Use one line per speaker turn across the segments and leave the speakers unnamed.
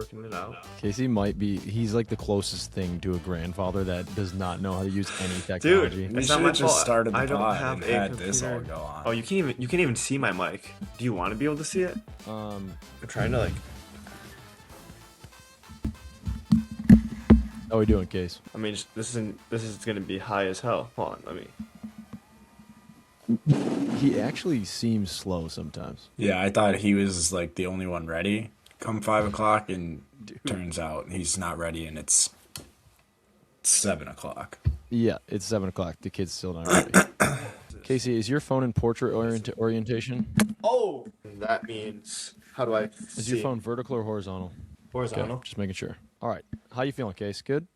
working it out.
Casey might be, he's like the closest thing to a grandfather that does not know how to use any technology.
Dude,
We
it's
should
not my
have just
fault.
started the
I don't
pod
have
and
a
had
computer.
this all go on.
Oh, you can't even see my mic. Do you want to be able to see it? I'm trying to like.
How are we doing, Case?
I mean, this is gonna be high as hell. Hold on, let me.
He actually seems slow sometimes.
Yeah, I thought he was like the only one ready come 5 o'clock, and turns out he's not ready, and it's 7 o'clock.
Yeah, it's 7 o'clock. The kid's still not ready. Casey, is your phone in portrait orientation?
Oh, that means how do I?
Is your phone vertical or horizontal?
horizontal?
Okay, just making sure. All right. How you feeling, Case? Good?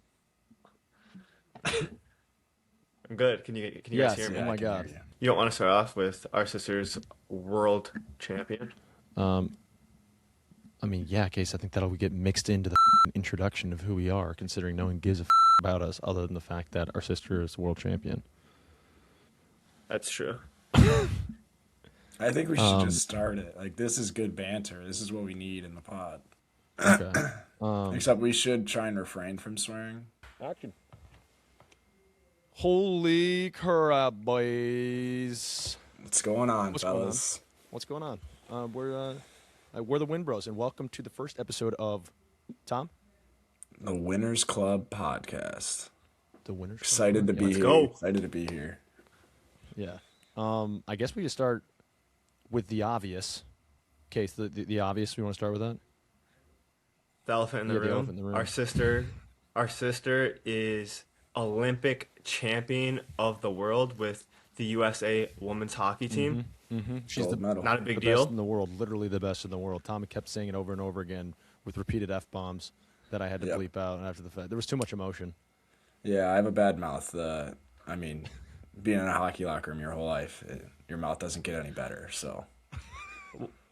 I'm good. Can you guys
Yes.
hear me?
Oh my
I can
God.
hear you.
You don't want to start off with our sister's world champion?
I mean, yeah, Case, I think that'll get mixed into the introduction of who we are, considering no one gives a about us other than the fact that our sister is world champion.
That's true.
I think we should just start it. Like, this is good banter. This is what we need in the pod.
Okay.
Except we should try and refrain from swearing.
Action. Holy crap, boys.
What's going on,
What's going on?
fellas?
What's going on? We're the WinnBros, and welcome to the first episode of Tom,
The Winners Club podcast.
the Winners. Club.
Excited to be
Let's
here.
go.
Excited to be here.
Yeah. I guess we could start with the obvious. Case, the obvious. We want to start with that.
The elephant in the
Yeah, the
room.
elephant in the room.
Our sister is Olympic champion of the world with the USA women's hockey team.
She's
Gold medal.
Not a big
the
deal.
best in the world, literally the best in the world. Tommy kept saying it over and over again with repeated F-bombs that I had to
Yep.
bleep out after the fact. There was too much emotion.
Yeah, I have a bad mouth. I mean, being in a hockey locker room your whole life, your mouth doesn't get any better. So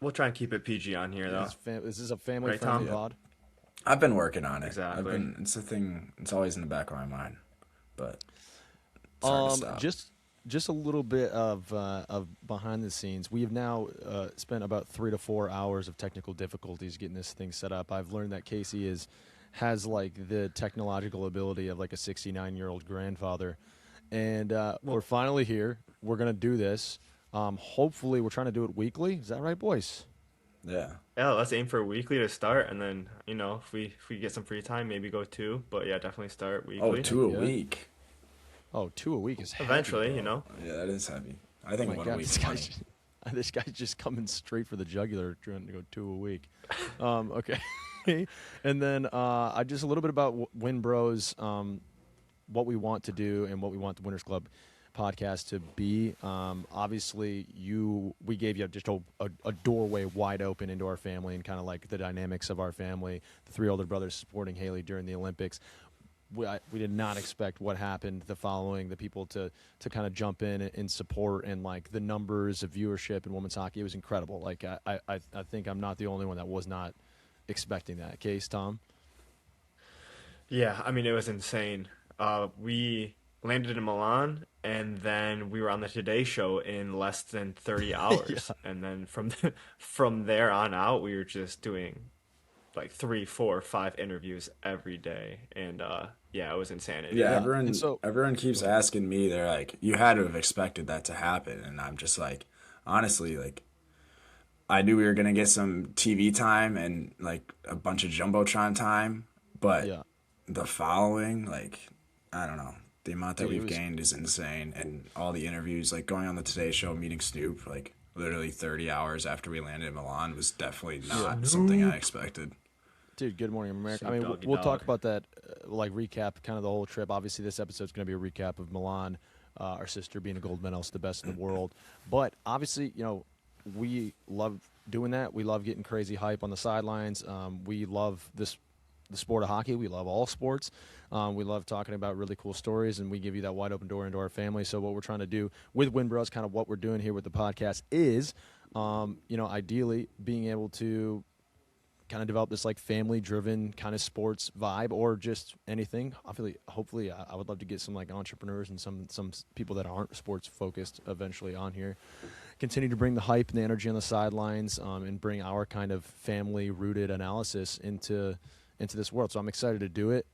We'll try and keep it PG on here, though.
Is this a family-friendly
Tom?
pod?
I've been working on it.
Exactly.
It's a thing. It's always in the back of my mind, but it's hard to stop.
Just a little bit of behind the scenes. We have now spent about 3 to 4 hours of technical difficulties getting this thing set up. I've learned that Casey has like the technological ability of like a 69-year-old grandfather, and we're finally here. We're gonna do this. Hopefully, we're trying to do it weekly. Is that right, boys?
Yeah.
Yeah, let's aim for a weekly to start, and then if we get some free time, maybe go 2. But yeah, definitely start weekly.
Oh, 2 a
Yeah.
week.
Oh, 2 a week is heavy,
Eventually,
bro.
Yeah, that is heavy. I think
Oh my
1 a
God,
week.
this
is
guy's,
plenty.
this guy's just coming straight for the jugular, trying to go 2 a week. Okay. And then just a little bit about WinnBros, what we want to do and what we want the Winners Club podcast to be. Obviously, we gave you just a doorway wide open into our family and kind of like the dynamics of our family. The 3 older brothers supporting Haley during the Olympics. We did not expect what happened the people to kind of jump in and support, and like the numbers of viewership in women's hockey. It was incredible. Like I think I'm not the only one that was not expecting that. Case, Tom?
Yeah, I mean, it was insane. We landed in Milan, and then we were on the Today Show in less than 30 hours. And then from there on out, we were just doing like 3, 4, 5 interviews every day. And yeah, it was insanity.
Yeah,
and
everyone keeps asking me. They're like, "You had to have expected that to happen," and I'm just like, honestly, like, I knew we were gonna get some TV time and like a bunch of jumbotron time, but
Yeah.
the following, like, I don't know, the amount that
Dude, it
we've
was-
gained is insane, and all the interviews, like going on the Today Show, meeting Snoop, like literally 30 hours after we landed in Milan, was definitely not something I expected.
Dude, Good Morning America. I
Snoop
mean,
Doggy
we'll
Dogg.
talk about that, like recap kind of the whole trip. Obviously, this episode's going to be a recap of Milan, our sister being a gold medalist, the best in the world. But obviously, we love doing that. We love getting crazy hype on the sidelines. We love the sport of hockey. We love all sports. We love talking about really cool stories, and we give you that wide open door into our family. So what we're trying to do with WinnBros, kind of what we're doing here with the podcast is, ideally being able to kind of develop this like family driven kind of sports vibe or just anything. Hopefully, I would love to get some like entrepreneurs and some people that aren't sports focused eventually on here. Continue to bring the hype and the energy on the sidelines, and bring our kind of family rooted analysis into this world. So I'm excited to do it.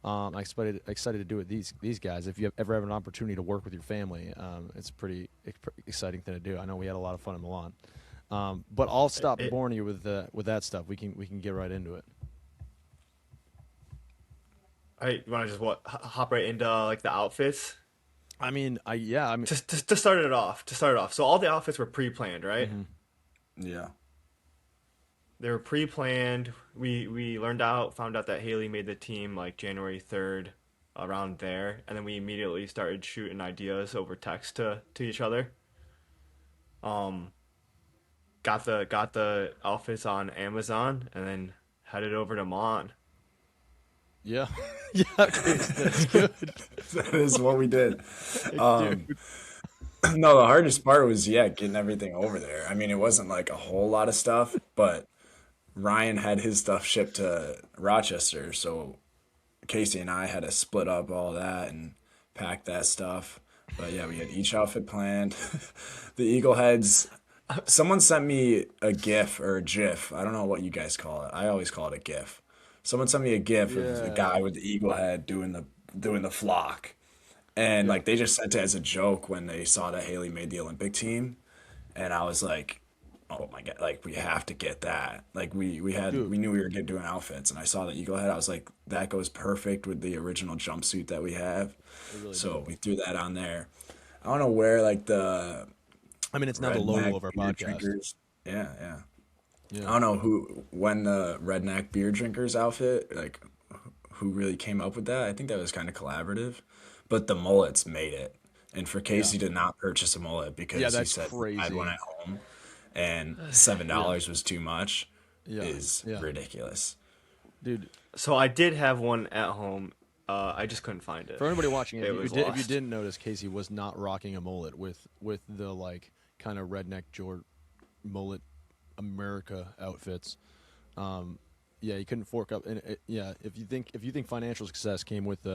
I'm excited to do it. These guys. If you ever have an opportunity to work with your family, it's a pretty exciting thing to do. I know we had a lot of fun in Milan. But I'll stop boring you with that stuff. We can get right into it.
All right, you want to just hop right into like the outfits?
I mean,
To start it off. So all the outfits were pre-planned, right?
mhm.
Yeah.
They were pre-planned. We found out that Haley made the team like January 3rd, around there, and then we immediately started shooting ideas over text to each other. Um, got the outfits on Amazon, and then headed over to Milan.
Yeah, yeah, that's good,
That is what we did. Um,
dude.
no, the hardest part was, yeah, getting everything over there. I mean, it wasn't like a whole lot of stuff, but Ryan had his stuff shipped to Rochester, so Casey and I had to split up all that and pack that stuff. But yeah, we had each outfit planned. The eagle heads. Someone sent me a GIF or a GIF. I don't know what you guys call it. I always call it a GIF. Someone sent me a GIF of the
Yeah,
guy with the eagle head doing the flock, and
yeah,
like they just sent it as a joke when they saw that Haley made the Olympic team, and I was like, oh my God, like we have to get that. Like
dude.
we knew we were getting doing outfits, and I saw the eagle head. I was like, that goes perfect with the original jumpsuit that we have.
It really
So
does.
we threw that on there. I want to wear like the
I mean, it's now the logo
redneck
of our
beer
podcast.
drinkers. Yeah, yeah. I
Yeah,
don't know when the redneck beer drinkers outfit, like who really came up with that. I think that was kind of collaborative, but the mullets made it. And for
yeah,
Casey to not purchase a mullet
yeah.
because he
That's
said he had one
crazy.
at home and seven
Yeah,
dollars was too much
yeah,
is
yeah,
ridiculous.
dude.
So I did have one at home. I just couldn't find it.
For anybody watching,
It was
if you
lost.
didn't notice, Casey was not rocking a mullet with the like kind of redneck Jord mullet America outfits. Um, yeah, he couldn't fork up. And yeah, if you think financial success came with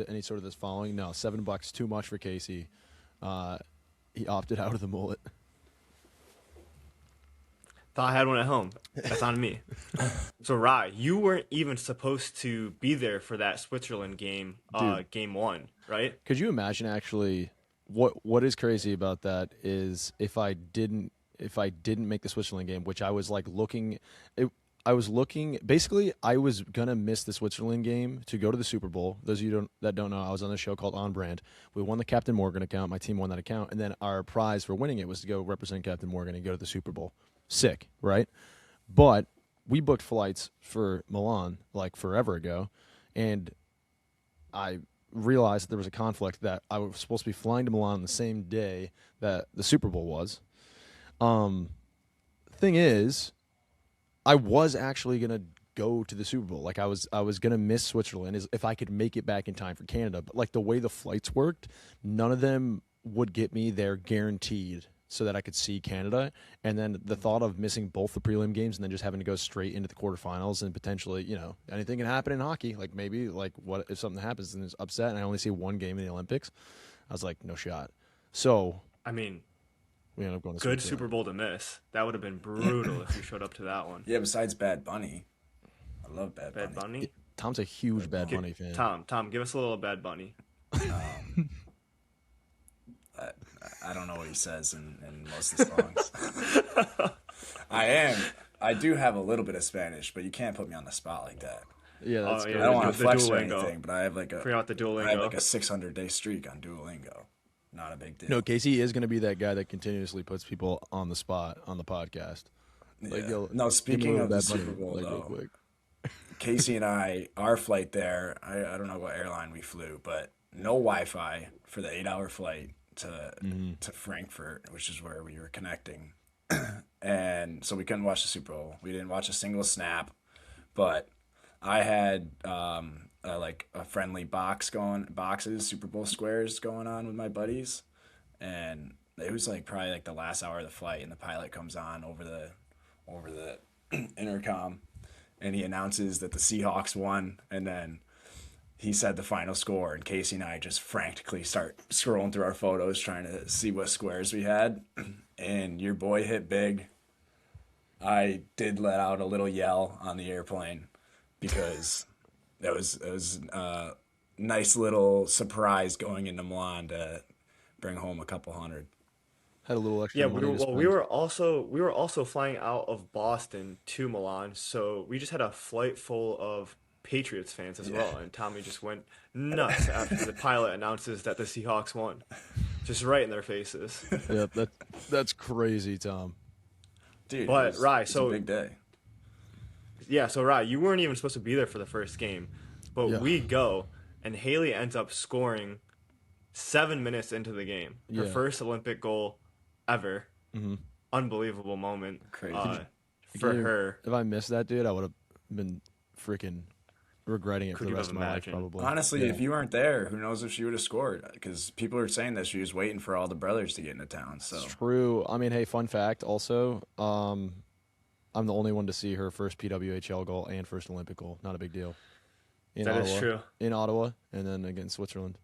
any sort of this following, no, $7 too much for Casey. Uh, he opted out of the mullet.
Thought I had one at home. That's on me. So Rye, you weren't even supposed to be there for that Switzerland game,
Dude,
game one, right?
could you imagine actually what is crazy about that is if I didn't make the Switzerland game, which I was like looking it, I was looking basically I was gonna miss the Switzerland game to go to the Super Bowl. Those of you that don't know, I was on a show called On Brand. We won the Captain Morgan account. My team won that account, and then our prize for winning it was to go represent Captain Morgan and go to the Super Bowl. Sick, right? But we booked flights for Milan like forever ago, and I realized that there was a conflict that I was supposed to be flying to Milan the same day that the Super Bowl was. Um, thing is, I was actually gonna go to the Super Bowl. Like I was gonna miss Switzerland is if I could make it back in time for Canada. But like the way the flights worked, none of them would get me there guaranteed so that I could see Canada. And then the thought of missing both the prelim games and then just having to go straight into the quarterfinals and potentially, anything can happen in hockey. Like maybe like what if something happens and it's upset and I only see one game in the Olympics? I was like, no shot. So
I mean,
we ended up going to
good
Switzerland.
Super Bowl to miss. That would have been brutal if you showed up to that one.
Yeah, besides Bad Bunny, I love Bad
Bad
Bunny.
Bunny?
Tom's a huge
Bad
Bad
Bunny.
Bunny fan.
Tom, give us a little Bad Bunny.
Um, I, I don't know what he says in most of the songs. I am. I do have a little bit of Spanish, but you can't put me on the spot like that.
Yeah,
Oh
that's
yeah,
I don't
crazy.
want to
the
flex or
Duolingo.
anything, but I have
Forgot the
a
Duolingo.
600-day streak on Duolingo. Not a big
No,
deal.
Casey is going to be that guy that continuously puts people on the spot on the podcast. Like,
Yeah.
yo,
No,
give me a
speaking
little
of the
Bad Bunny,
Super Bowl
like real
though,
quick.
Casey and our flight there, I don't know what airline we flew, but no Wi-Fi for the 8-hour flight
Hmm.
to Frankfurt, which is where we were connecting. And so we couldn't watch the Super Bowl. We didn't watch a single snap, but I had like a friendly boxes, Super Bowl squares going on with my buddies, and it was like probably like the last hour of the flight, and the pilot comes on over the intercom, and he announces that the Seahawks won, and then he said the final score, and Casey and I just frantically start scrolling through our photos trying to see what squares we had, and your boy hit big. I did let out a little yell on the airplane because it was a nice little surprise going into Milan to bring home a couple hundred.
Had a little
Yeah,
extra money to spend.
we were also flying out of Boston to Milan, so we just had a flight full of Patriots fans as
Yeah,
well, and Tommy just went nuts after the pilot announces that the Seahawks won, just right in their faces.
Yeah, that's crazy, Tom.
dude,
But Rye,
it was a
so
big day.
yeah, so Rye, you weren't even supposed to be there for the first game, but
Yeah,
we go, and Haley ends up scoring 7 minutes into the game, her
yeah.
first Olympic goal ever.
Mm-hmm.
Unbelievable moment
Crazy.
for her.
If I missed that, dude, I would have been freaking regretting it for
Could
the
you
rest
have
of my life,
imagined?
probably.
Honestly,
Yeah.
if you weren't there, who knows if she would have scored? Because people are saying that she was waiting for all the brothers to get into town. So
It's true. I mean, hey, fun fact also, I'm the only one to see her first PWHL goal and first Olympic goal. Not a big deal. In
That is
Ottawa.
true.
In Ottawa, and then against Switzerland.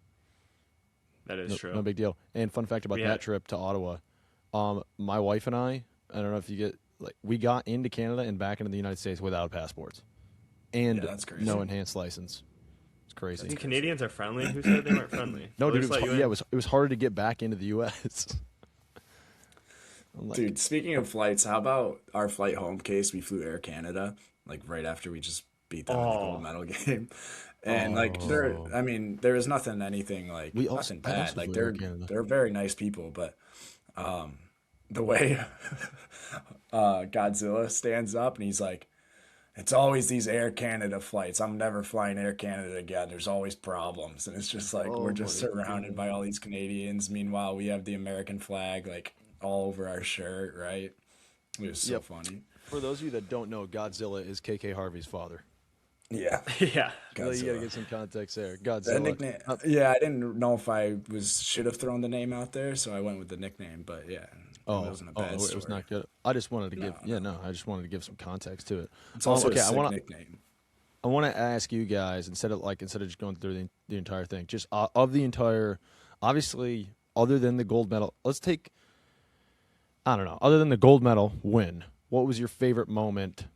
That is
No,
true.
no big deal. And fun fact about
We
that
had
trip to Ottawa, my wife and I don't know if you get, like, we got into Canada and back into the United States without passports
yeah,
and
that's crazy.
no enhanced license. It's
That's
crazy.
think
crazy.
Canadians are friendly. Who said they weren't friendly?
No,
They'll
dude,
just let you
yeah,
in.
it was harder to get back into the U.S. I'm like,
Dude, speaking of flights, how about our flight home case? We flew Air Canada, like right after we just beat them in the gold
Oh,
medal game. And like
oh,
I mean, there was anything like nothing
I
bad.
also
Like
flew Air Canada.
they're very nice people, but the way Godzilla stands up and he's like, it's always these Air Canada flights. I'm never flying Air Canada again. There's always problems. And it's just like we're
Oh
just
my
surrounded by all
god.
these Canadians. Meanwhile, we have the American flag like all over our shirt, right? It was so
Yep.
funny.
For those of you that don't know, Godzilla is KK Harvey's father.
Yeah,
yeah.
Well, you got to
Godzilla.
get some context there.
That
Godzilla.
nickname,
Uh,
yeah, I didn't know if I should have thrown the name out there, so I went with the nickname. But yeah, it wasn't a bad
it was
story.
not good. I just wanted to
No,
give, yeah,
no,
no, I just wanted to give some context to it.
it's also a
Okay,
sick nickname.
I want to ask you guys instead of just going through the entire thing, just of the entire, obviously, other than the gold medal. Let's take, I don't know, other than the gold medal win, what was your favorite moment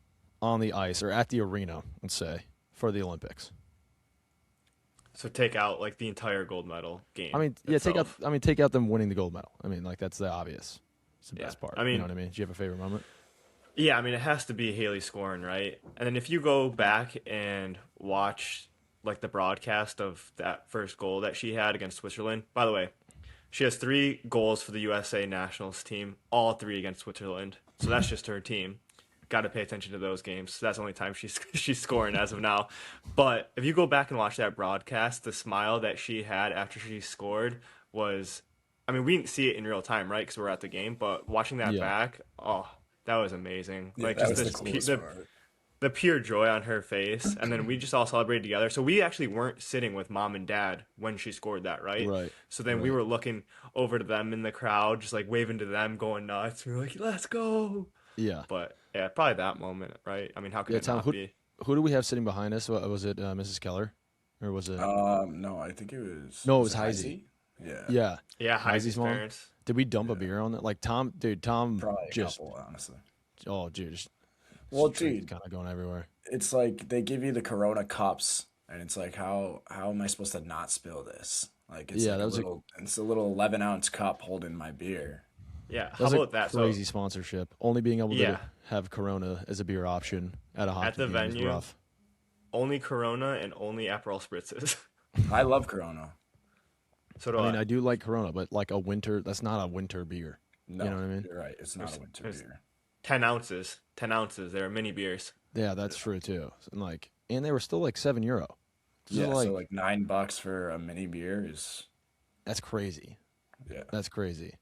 on the ice or at the arena? Let's say for the Olympics.
So take out like the entire gold medal
I
game
mean, yeah,
itself.
take out them winning the gold medal. I mean, like that's the obvious. It's the
Yeah.
best part.
I
You know
mean,
what I mean? Do you have a favorite moment?
yeah, I mean it has to be Haley scoring, right? And then if you go back and watch like the broadcast of that first goal that she had against Switzerland. By the way, she has 3 goals for the USA nationals team, all 3 against Switzerland. So that's just her team. Got to pay attention to those games. That's the only time she's she's scoring as of now. But if you go back and watch that broadcast, the smile that she had after she scored was, I mean, we didn't see it in real time, right? Because we're at the game. But watching that
Yeah.
back, oh, that was amazing.
Yeah,
Like
that
just
was the coolest part.
the pure joy on her face, and then we just all celebrated together. So we actually weren't sitting with mom and dad when she scored that, right?
Right.
So then we
Right.
were looking over to them in the crowd, just like waving to them, going nuts. We were like, "Let's go!"
Yeah.
But yeah, probably that moment, right? I mean, how could
Yeah,
it
Tom.
not be?
Who do we have sitting behind us? Was it Mrs. Keller, or was it?
No, I think it was
No, it
was
was
it
Heisey.
Heisey? Yeah,
Yeah,
Yeah,
Heisey's
Heidi's
mom.
parents.
Did we dump a
yeah,
beer on that? Like Tom, dude, Tom
probably a
just
couple, honestly.
oh, dude, just
Well,
drinks
dude,
kind of going everywhere.
it's like they give you the Corona cups, and it's like how am I supposed to not spill this? Like it's
Yeah,
like it's a little 11-ounce cup holding my beer.
Yeah,
that
how
was a
about that? So
crazy sponsorship. Only being able to
yeah,
have Corona as a beer option at a
at
hockey
the
game is
venue,
rough.
only Corona and only Aperol spritzes.
I love Corona.
So do
I mean,
I.
I do like Corona, but like a winter, that's not a winter beer. You know
No,
what I mean?
you're right. It's not a winter
There's
beer.
10 ounces. 10 ounces. They're mini beers.
Yeah, that's true too. And they were still like €7. This is
Yeah, so
like
like $9 for a mini beer is
that's crazy.
yeah.
That's crazy.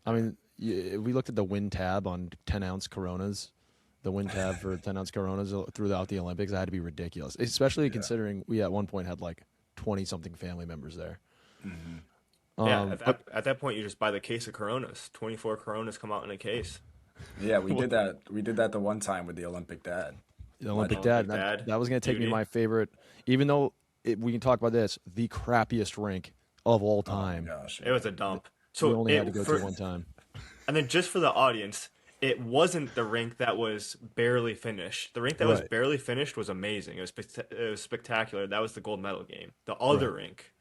I mean, we looked at the win tab on 10-ounce Coronas. The win tab for 10-ounce Coronas throughout the Olympics, that had to be ridiculous, especially
Yeah.
considering we at one point had like 20-something family members there.
Hmm.
Yeah,
But
at that point, you just buy the case of Coronas. 24 Coronas come out in a case.
Yeah, we did that. We did that the one time with the Olympic dad.
The Olympic
Legend.
Dad.
Olympic Dad,
That was going to take me to
beauty.
my favorite, even though we can talk about this, the crappiest rink of all
Oh my
time.
gosh,
It was
yeah.
a dump.
We
So
only had to
it
go to it
for
one time.
and then just for the audience, it wasn't the rink that was barely finished. The rink that was
Right.
barely finished was amazing. It was spectacular. That was the gold medal game. The other
Right.
rink,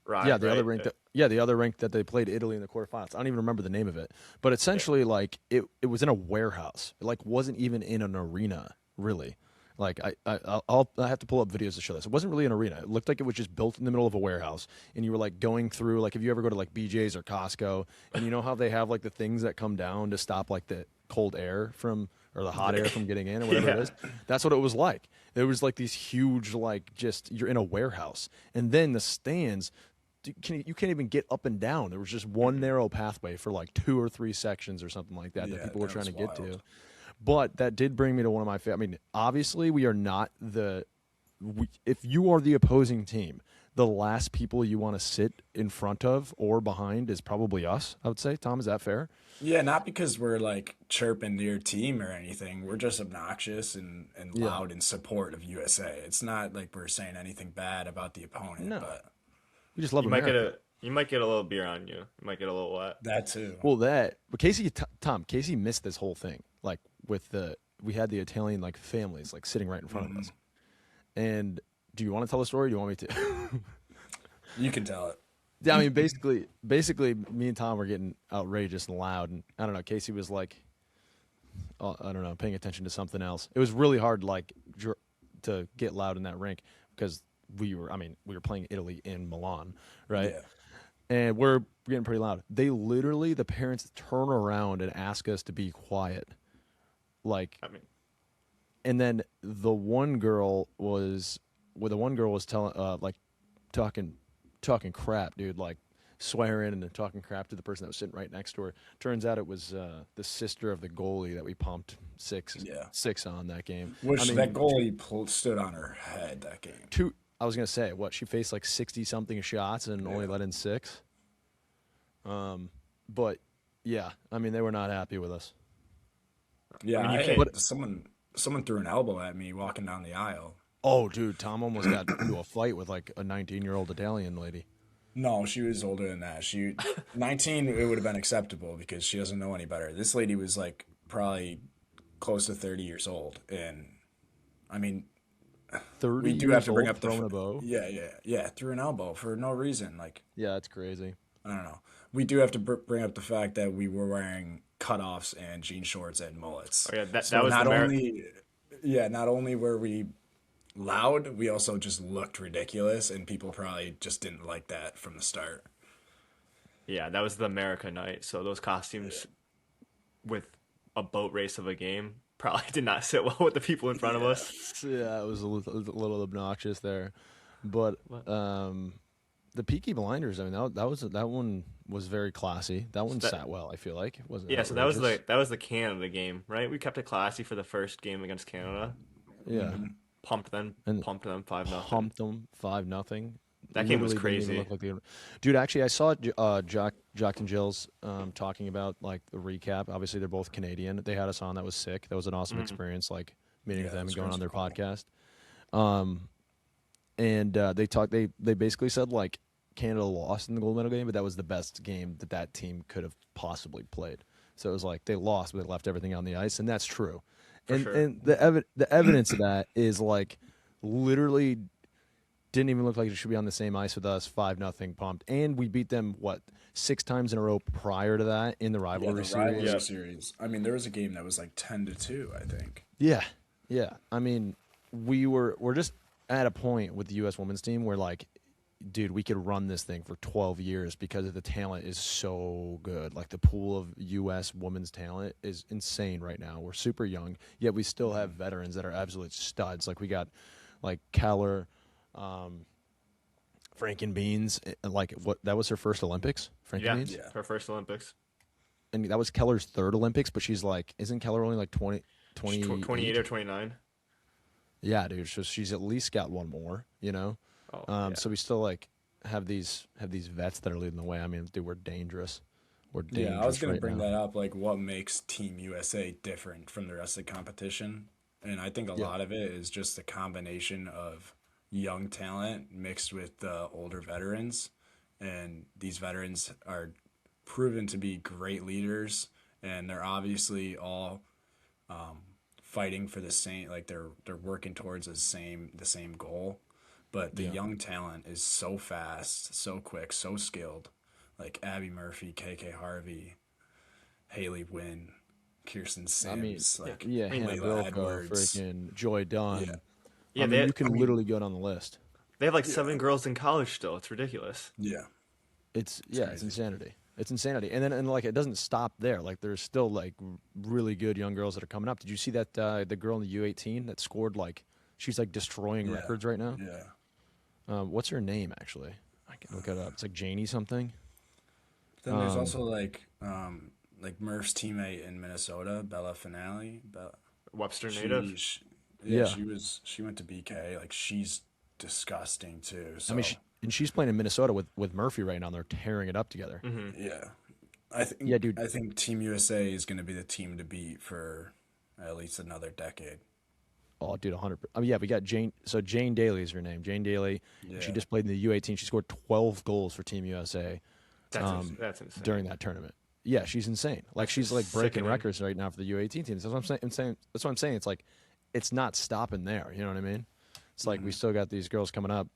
Yeah,
right,
the other
right.
rink that the other rink that they played Italy in the quarterfinals. I don't even remember the name of it, but
Yeah.
essentially, like it was in a warehouse. It like wasn't even in an arena, really. Like I have to pull up videos to show this. It wasn't really an arena. It looked like it was just built in the middle of a warehouse, and you were like going through. Like if you ever go to like BJ's or Costco, and you know how they have like the things that come down to stop like the cold air from or the hot air from getting in or whatever it
Yeah.
is. That's what it was like. There was like these huge like just you're in a warehouse, and then the stands you can't even get up and down. There was just one narrow pathway for like 2 or 3 sections or something like that
Yeah,
people were
that
trying
was
to get to.
wild.
But that did bring me to one of my favorite. I mean, obviously, we are not if you are the opposing team, the last people you want to sit in front of or behind is probably us, I would say. Tom, is that fair?
Yeah, not because we're like chirping to your team or anything. We're just obnoxious and
Yeah.
loud in support of USA. It's not like we're saying anything bad about the opponent,
No.
but
We just love
You might get
America.
a little beer on you. You might get a little wet.
that too.
Well, but Tom, Casey missed this whole thing. Like we had the Italian like families like sitting right in front of us. And do you want to tell the story? Or do you want me to?
You can tell it.
Yeah, I mean, basically, me and Tom were getting outrageous and loud, and I don't know. Casey was like, I don't know, paying attention to something else. It was really hard, like, to get loud in that rink because we were playing Italy in Milan, right?
Yeah.
And we're getting pretty loud. The parents turn around and ask us to be quiet, like,
I mean,
and then the one girl was telling like talking crap, dude, like swearing and then talking crap to the person that was sitting right next to her. Turns out it was the sister of the goalie that we pumped
Yeah.
six on that game.
Which
I mean,
that goalie stood on her head that game.
I was gonna say what she faced like 60 something shots and only let in 6. But yeah, I mean they were not happy with us.
Yeah,
I mean, you
I
can't.
had someone threw an elbow at me walking down the aisle.
Oh, dude, Tom almost got into a fight with like a 19-year-old Italian lady.
No, she was older than that. She 19 it would have been acceptable because she doesn't know any better. This lady was like probably close to 30 years old and I mean
30
we do
years
have to bring
old
up
throwing a bow.
yeah, threw an elbow for no reason. Like
Yeah, that's crazy.
I don't know. We do have to bring up the fact that we were wearing cutoffs and jean shorts and mullets.
Oh yeah, that
So
was the
not only were we loud, we also just looked ridiculous, and people probably just didn't like that from the start.
Yeah, that was the America night. So those costumes with a boat race of a game probably did not sit well with the people in front of us.
Yeah, it was a little obnoxious there, but the Peaky Blinders. I mean, that one was very classy. That one
That-
sat well. I feel like it wasn't.
Yeah, so
outrageous.
that was the Canada game, right? We kept it classy for the first game against Canada.
Yeah, And
Pumped them 5-0.
pumped them 5-0.
That game was
Literally didn't even
crazy.
look like dude. Actually, I saw Jock and Jill's talking about like the recap. Obviously, they're both Canadian. They had us on. That was sick. That was an awesome experience. Like meeting
Yeah,
with them and
those
going
guys
on their
are cool.
podcast. And they basically said like Canada lost in the gold medal game, but that was the best game that team could have possibly played. So it was like they lost, but they left everything on the ice, and that's true. And
sure.
and the evidence of that is like literally didn't even look like it should be on the same ice with us. 5-0 pumped, and we beat them 6 times in a row prior to that in the
Yeah,
rivalry
the
series.
rivalry series. I mean, there was a game that was like 10-2, I think.
Yeah, yeah. I mean, we're just at a point with the U.S. women's team where like, dude, we could run this thing for 12 years because the talent is so good. Like the pool of U.S. women's talent is insane right now. We're super young, yet we still have veterans that are absolute studs. Like we got like Keller, Franken Beans. Like what? That was her first Olympics. Franken
Yeah,
Beans,
Yeah.
her first Olympics.
and that was Keller's third Olympics. But she's like, isn't Keller only like 20?
She's 28 or 29.
Yeah, dude. So she's at least got one more, you know.
Oh, yeah.
So we still like have these vets that are leading the way. I mean, dude, we're dangerous. We're
Yeah, I was
dangerous
gonna
right
bring
now.
that up, like what makes Team USA different from the rest of the competition. And I think a
Yeah.
lot of it is just the combination of young talent mixed with the older veterans. And these veterans are proven to be great leaders, and they're obviously all fighting for the same, like they're working towards the same goal. But the
Yeah.
young talent is so fast, so quick, so skilled. Like Abby Murphy, KK Harvey, Haley Wynn, Kirsten
I mean,
Sims, like
yeah,
I mean,
Hannah
Layla
Bilko,
Edwards.
freaking Joy
Yeah.
Dunn. I
yeah,
mean,
they
you
I
can
mean,
literally go down the list.
they have like
yeah.
7 girls in college still. It's ridiculous.
Yeah. It's
Yeah, it's
crazy.
insanity. It's insanity. And then and like it doesn't stop there. Like there's still like really good young girls that are coming up. Did you see that the girl in the U18 that scored like she's like destroying
Yeah.
records right now?
Yeah.
What's her name actually? I can look it up. It's like Janie something.
Then there's
Um,
also like Murph's teammate in Minnesota, Bella Finale.
Webster
She,
native.
she yeah,
yeah.
she went to BK. Like she's disgusting too.
I mean,
So
she's playing in Minnesota with Murphy right now. And they're tearing it up together.
Hmm.
yeah, I think
Yeah, dude.
I think Team USA is going to be the team to beat for at least another decade.
Oh, dude, 100. I mean, yeah, we got Jane. So Jane Daly is her name. Jane Daly. She
Yeah,
just played in the U18. She scored 12 goals for Team USA
That's insane.
during that tournament. Yeah, she's insane. Like
That's
she's
just
like breaking
sickening.
records right now for the U18 teams. That's what I'm saying. That's what I'm saying. It's like it's not stopping there. You know what I mean? It's like we still got these girls coming up,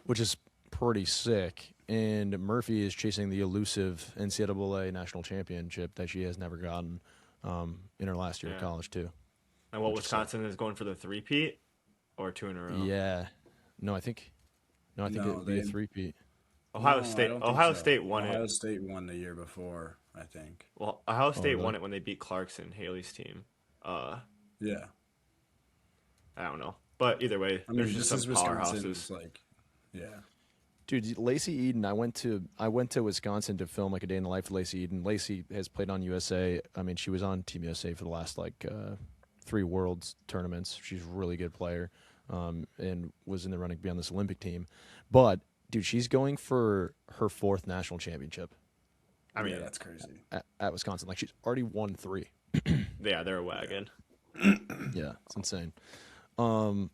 which is pretty sick. And Murphy is chasing the elusive NCAA national championship that she has never gotten in her last year of
Yeah.
college too.
And what
Which is sick.
Wisconsin is going for the three-peat or 2 in a row?
Yeah. No, I think it
no,
would be a
they
three-peat.
Ohio
no, I
State.
don't think
Ohio
so.
State won it.
Ohio State won the year before, I think.
Well, Ohio
Oh,
State
really?
won it when they beat Clarkson, Haley's team. Uh,
Yeah,
I don't know, but either way,
I
there's
mean
just
this
some
is
powerhouses.
Wisconsin's like, yeah,
Dude, Lacey Eden. I went to Wisconsin to film like a day in the life of Lacey Eden. Lacey has played on USA. I mean, she was on Team USA for the last like 3 Worlds tournaments. She's a really good player, and was in the running to be on this Olympic team. But dude, she's going for her 4th national championship
I
yeah,
mean,
that's crazy.
at Wisconsin. Like she's already won 3.
yeah, they're a wagon.
Yeah, it's insane. Um,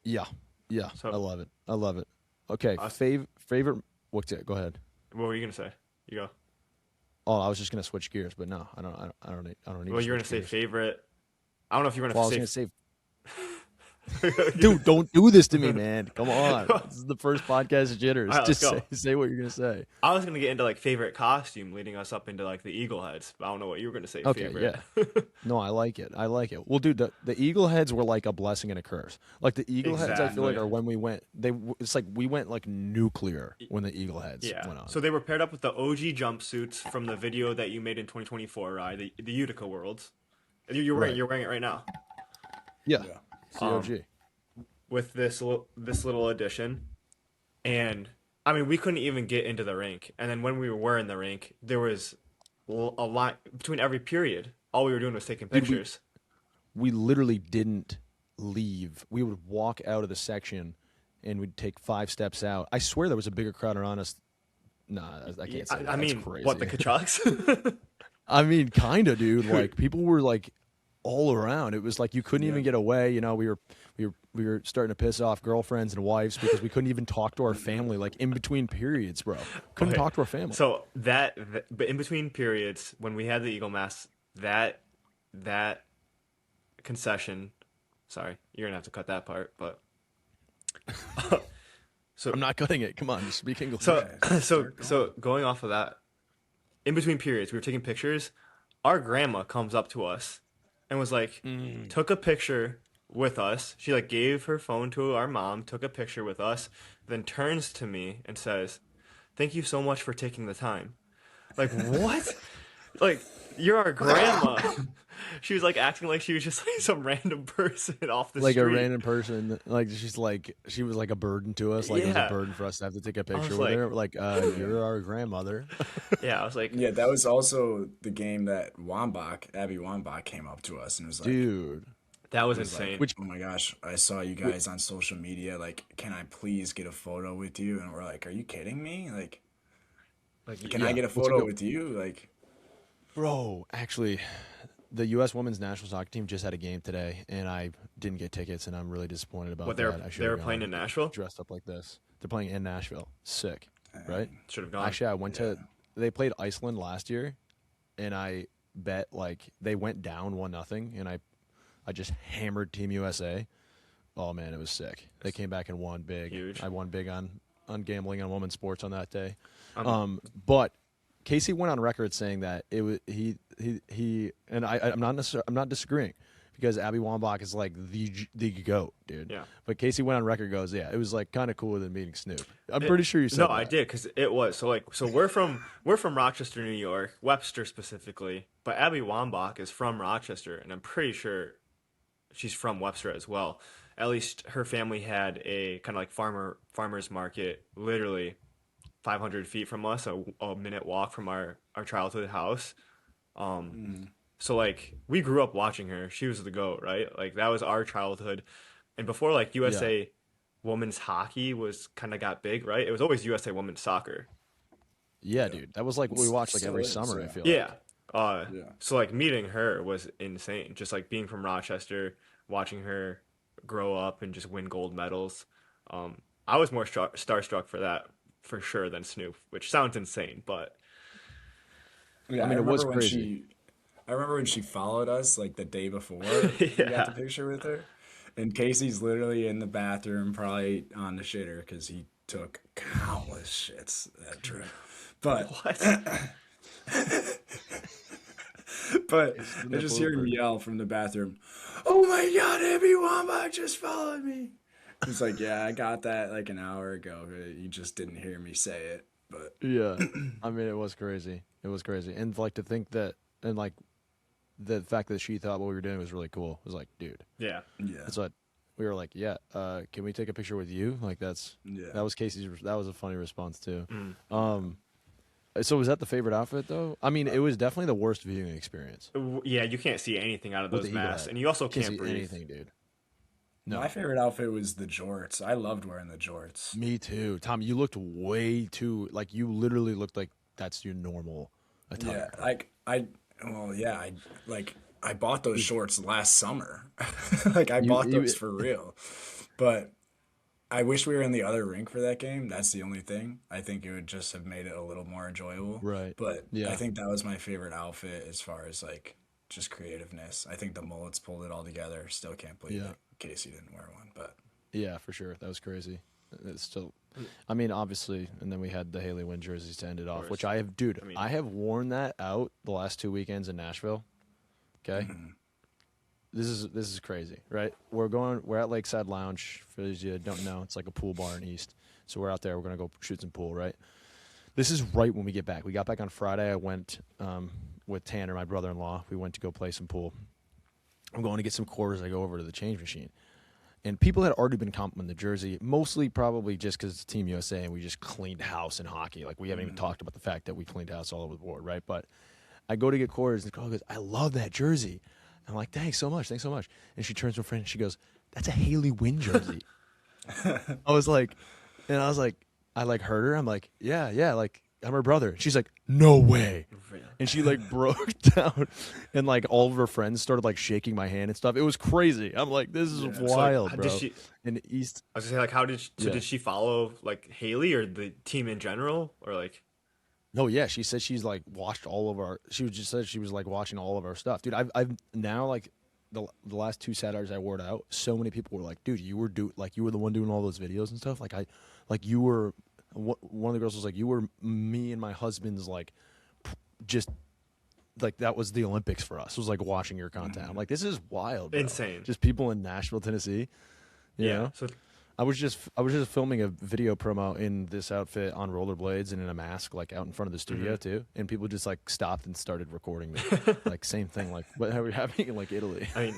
yeah, yeah, I
So,
love it. I love it. Okay,
us,
favorite. What's it? Go ahead.
what were you gonna say? You go.
Oh, I was just gonna switch gears, but no, I don't need
Well,
to
you're gonna
switch
say
gears.
favorite. I don't know if you're
Well, I
gonna
was
say.
gonna say, dude, don't do this to me, man. Come on, this is the first podcast of jitters.
All right, let's
Just
go.
say what you're gonna say.
I was gonna get into like favorite costume, leading us up into like the eagle heads. But I don't know what you were gonna say.
Okay,
Favorite.
yeah. No, I like it. I like it. Well, dude, the eagle heads were like a blessing and a curse. Like the eagle heads, I feel like
Exactly.
are when we went. It's like we went like nuclear when the eagle heads
Yeah.
went on.
So they were paired up with the OG jumpsuits from the video that you made in 2024, right? The Utica Worlds.
Right.
You're wearing it right now.
Yeah,
Yeah.
COG.
With this little addition, and I mean we couldn't even get into the rink. And then when we were in the rink, there was a line between every period. All we were doing was taking
Dude,
pictures.
We literally didn't leave. We would walk out of the section, and we'd take 5 steps out. I swear there was a bigger crowd around us. Nah, I can't say that.
I
That's
mean,
crazy.
what the Kachucks?
I mean, kind of, dude. Like people were like all around. It was like you couldn't even get away. You know, we were starting to piss off girlfriends and wives because we couldn't even talk to our family. Like in between periods, bro, couldn't
Okay.
talk to our family.
So but in between periods, when we had the Eagle Mask, that concession. Sorry, you're gonna have to cut that part, but
I'm not cutting it. Come on, just speak English.
so
Okay,
so
start
so going off of that, in between periods, we were taking pictures. Our grandma comes up to us and was like, took a picture with us. She like gave her phone to our mom, took a picture with us, then turns to me and says, "Thank you so much for taking the time." Like what? Like you're our grandma. She was like acting like she was just like some random person off the
Like
street.
a random person, like she was like a burden to us. Like it was
Yeah.
a burden for us to have to take a
was
picture with
like-
her. Like, you're our grandmother.
Yeah, I was like,
Yeah, that was also the game that Abby Wambach came up to us and was like,
Dude,
that was
was like,
insane.
Which-
oh my gosh, I saw you guys on social media. Like, can I please get a photo with you? And we're like, are you kidding me? Like,
Like,
Can I
Yeah.
get a
What's a
photo
good
with you? Like,
bro? Actually, the U.S. women's national soccer team just had a game today, and I didn't get tickets, and I'm really disappointed
what
about that. I
they
should
were
have
playing in
gone
Nashville?
dressed up like this. They're playing in Nashville. Sick, right?
dang,
Should have gone.
Actually, I went
yeah.
to. They played Iceland last year, and I bet like they went down 1-0, and I just hammered Team USA. Oh man, it was sick. They came back and won big.
Huge.
I won big on gambling on women's sports on that day.
Um,
But Casey went on record saying that it was he and I'm not disagreeing because Abby Wambach is like the goat, dude.
yeah.
But Casey went on record goes, yeah, it was like kind of cooler than meeting Snoop. I'm pretty sure you
No,
said
I
that.
did because it was so we're from Rochester, New York, Webster specifically, but Abby Wambach is from Rochester, and I'm pretty sure she's from Webster as well. At least her family had a kind of like farmers market, literally 500 feet from us, a minute walk from our childhood house. Um, so like we grew up watching her. She was the GOAT, right? Like that was our childhood. And before like
Yeah,
USA women's hockey was kind of got big, right? It was always USA women's soccer.
yeah, dude. That was like what we watched like
Still
every
is,
summer. I
yeah.
feel
Yeah.
like.
Yeah.
So like meeting her was insane. Just like being from Rochester, watching her grow up and just win gold medals. I was more starstruck for that for sure than Snoop, which sounds insane, but
Yeah,
I mean, it was crazy.
I remember when she followed us like the day before we got the
yeah.
picture with her. And Casey's literally in the bathroom, probably on the shitter because he took countless shits that trip. But
What?
but
It's the
I just
nipple
hear him
over.
yell from the bathroom, "Oh my God, Abby Wambach just followed me." He's like, "Yeah, I got that like an hour ago. You just didn't hear me say it." But
Yeah, I mean, it was crazy. It was crazy, and like to think that, and like the fact that she thought what we were doing was really cool. It was like, dude,
Yeah.
yeah,
that's what we were like. Yeah, can we take a picture with you? Like
yeah.
that was Casey's. That was a funny response too.
Mm.
Um, so was that the favorite outfit though? I mean, it was definitely the worst viewing experience
Yeah, you can't see anything out of
with the
those
eagle
masks,
head.
and you also
Can't
can't
see
breathe.
anything, dude.
My
No,
favorite outfit was the jorts. I loved wearing the jorts.
me too. Tom, you looked way too like you literally looked like that's your normal
Yeah,
attire.
well, yeah, I bought those shorts last summer. Like I bought
You
those for real. But I wish we were in the other rink for that game. That's the only thing. I think it would just have made it a little more enjoyable.
right?
But I
Yeah,
think that was my favorite outfit as far as like just creativeness. I think the mullets pulled it all together. Still can't believe
yeah.
that Casey didn't wear one, but
Yeah, for sure. That was crazy. It's still, I mean, obviously, and then we had the Haley Wynn jerseys to end it
Of
off, which
course.
I have, dude,
I mean,
I have worn that out the last 2 weekends in Nashville. Okay, this is crazy, right? We're at Lakeside Lounge. For those of you that don't know, it's like a pool bar in East. So we're out there. We're gonna go shoot some pool, right? This is right when we get back. We got back on Friday. I went with Tanner, my brother-in-law. We went to go play some pool. I'm going to get some quarters. I go over to the change machine. And people had already been complimenting the jersey, mostly probably just because it's Team USA and we just cleaned house in hockey. Like, we haven't even talked about the fact that we cleaned house all over the board, right? But I go to get quarters, and the girl goes, I love that jersey. I'm like, thanks so much. Thanks so much. And she turns to her friend and she goes, that's a Haley Wynn jersey. I was like, and I was like, I like heard her. I'm like, yeah, yeah, like I'm her brother. She's like, no way.
really.
And she like broke down, and like all of her friends started like shaking my hand and stuff. It was crazy. I'm like, this is
Yeah.
So like,
wild, bro.
did she?
In the East,
I was gonna say like, how did so
yeah.
did she follow like Haley or the team in general or like?
No, yeah, she said she's like watched all of our. She was just said she was like watching all of our stuff, dude. I've now like the last two Saturdays I wore it out. So many people were like, dude, you were you were the one doing all those videos and stuff. Like you were. One of the girls was like, you were me and my husband's like, just like that was the Olympics for us. It was like watching your content. I'm like, this is wild, bro.
Insane.
Just people in Nashville, Tennessee. You
Yeah.
know?
So
I was just filming a video promo in this outfit on rollerblades and in a mask, like out in front of the studio too, and people just like stopped and started recording me, like same thing, like what are we having in like Italy?
I mean,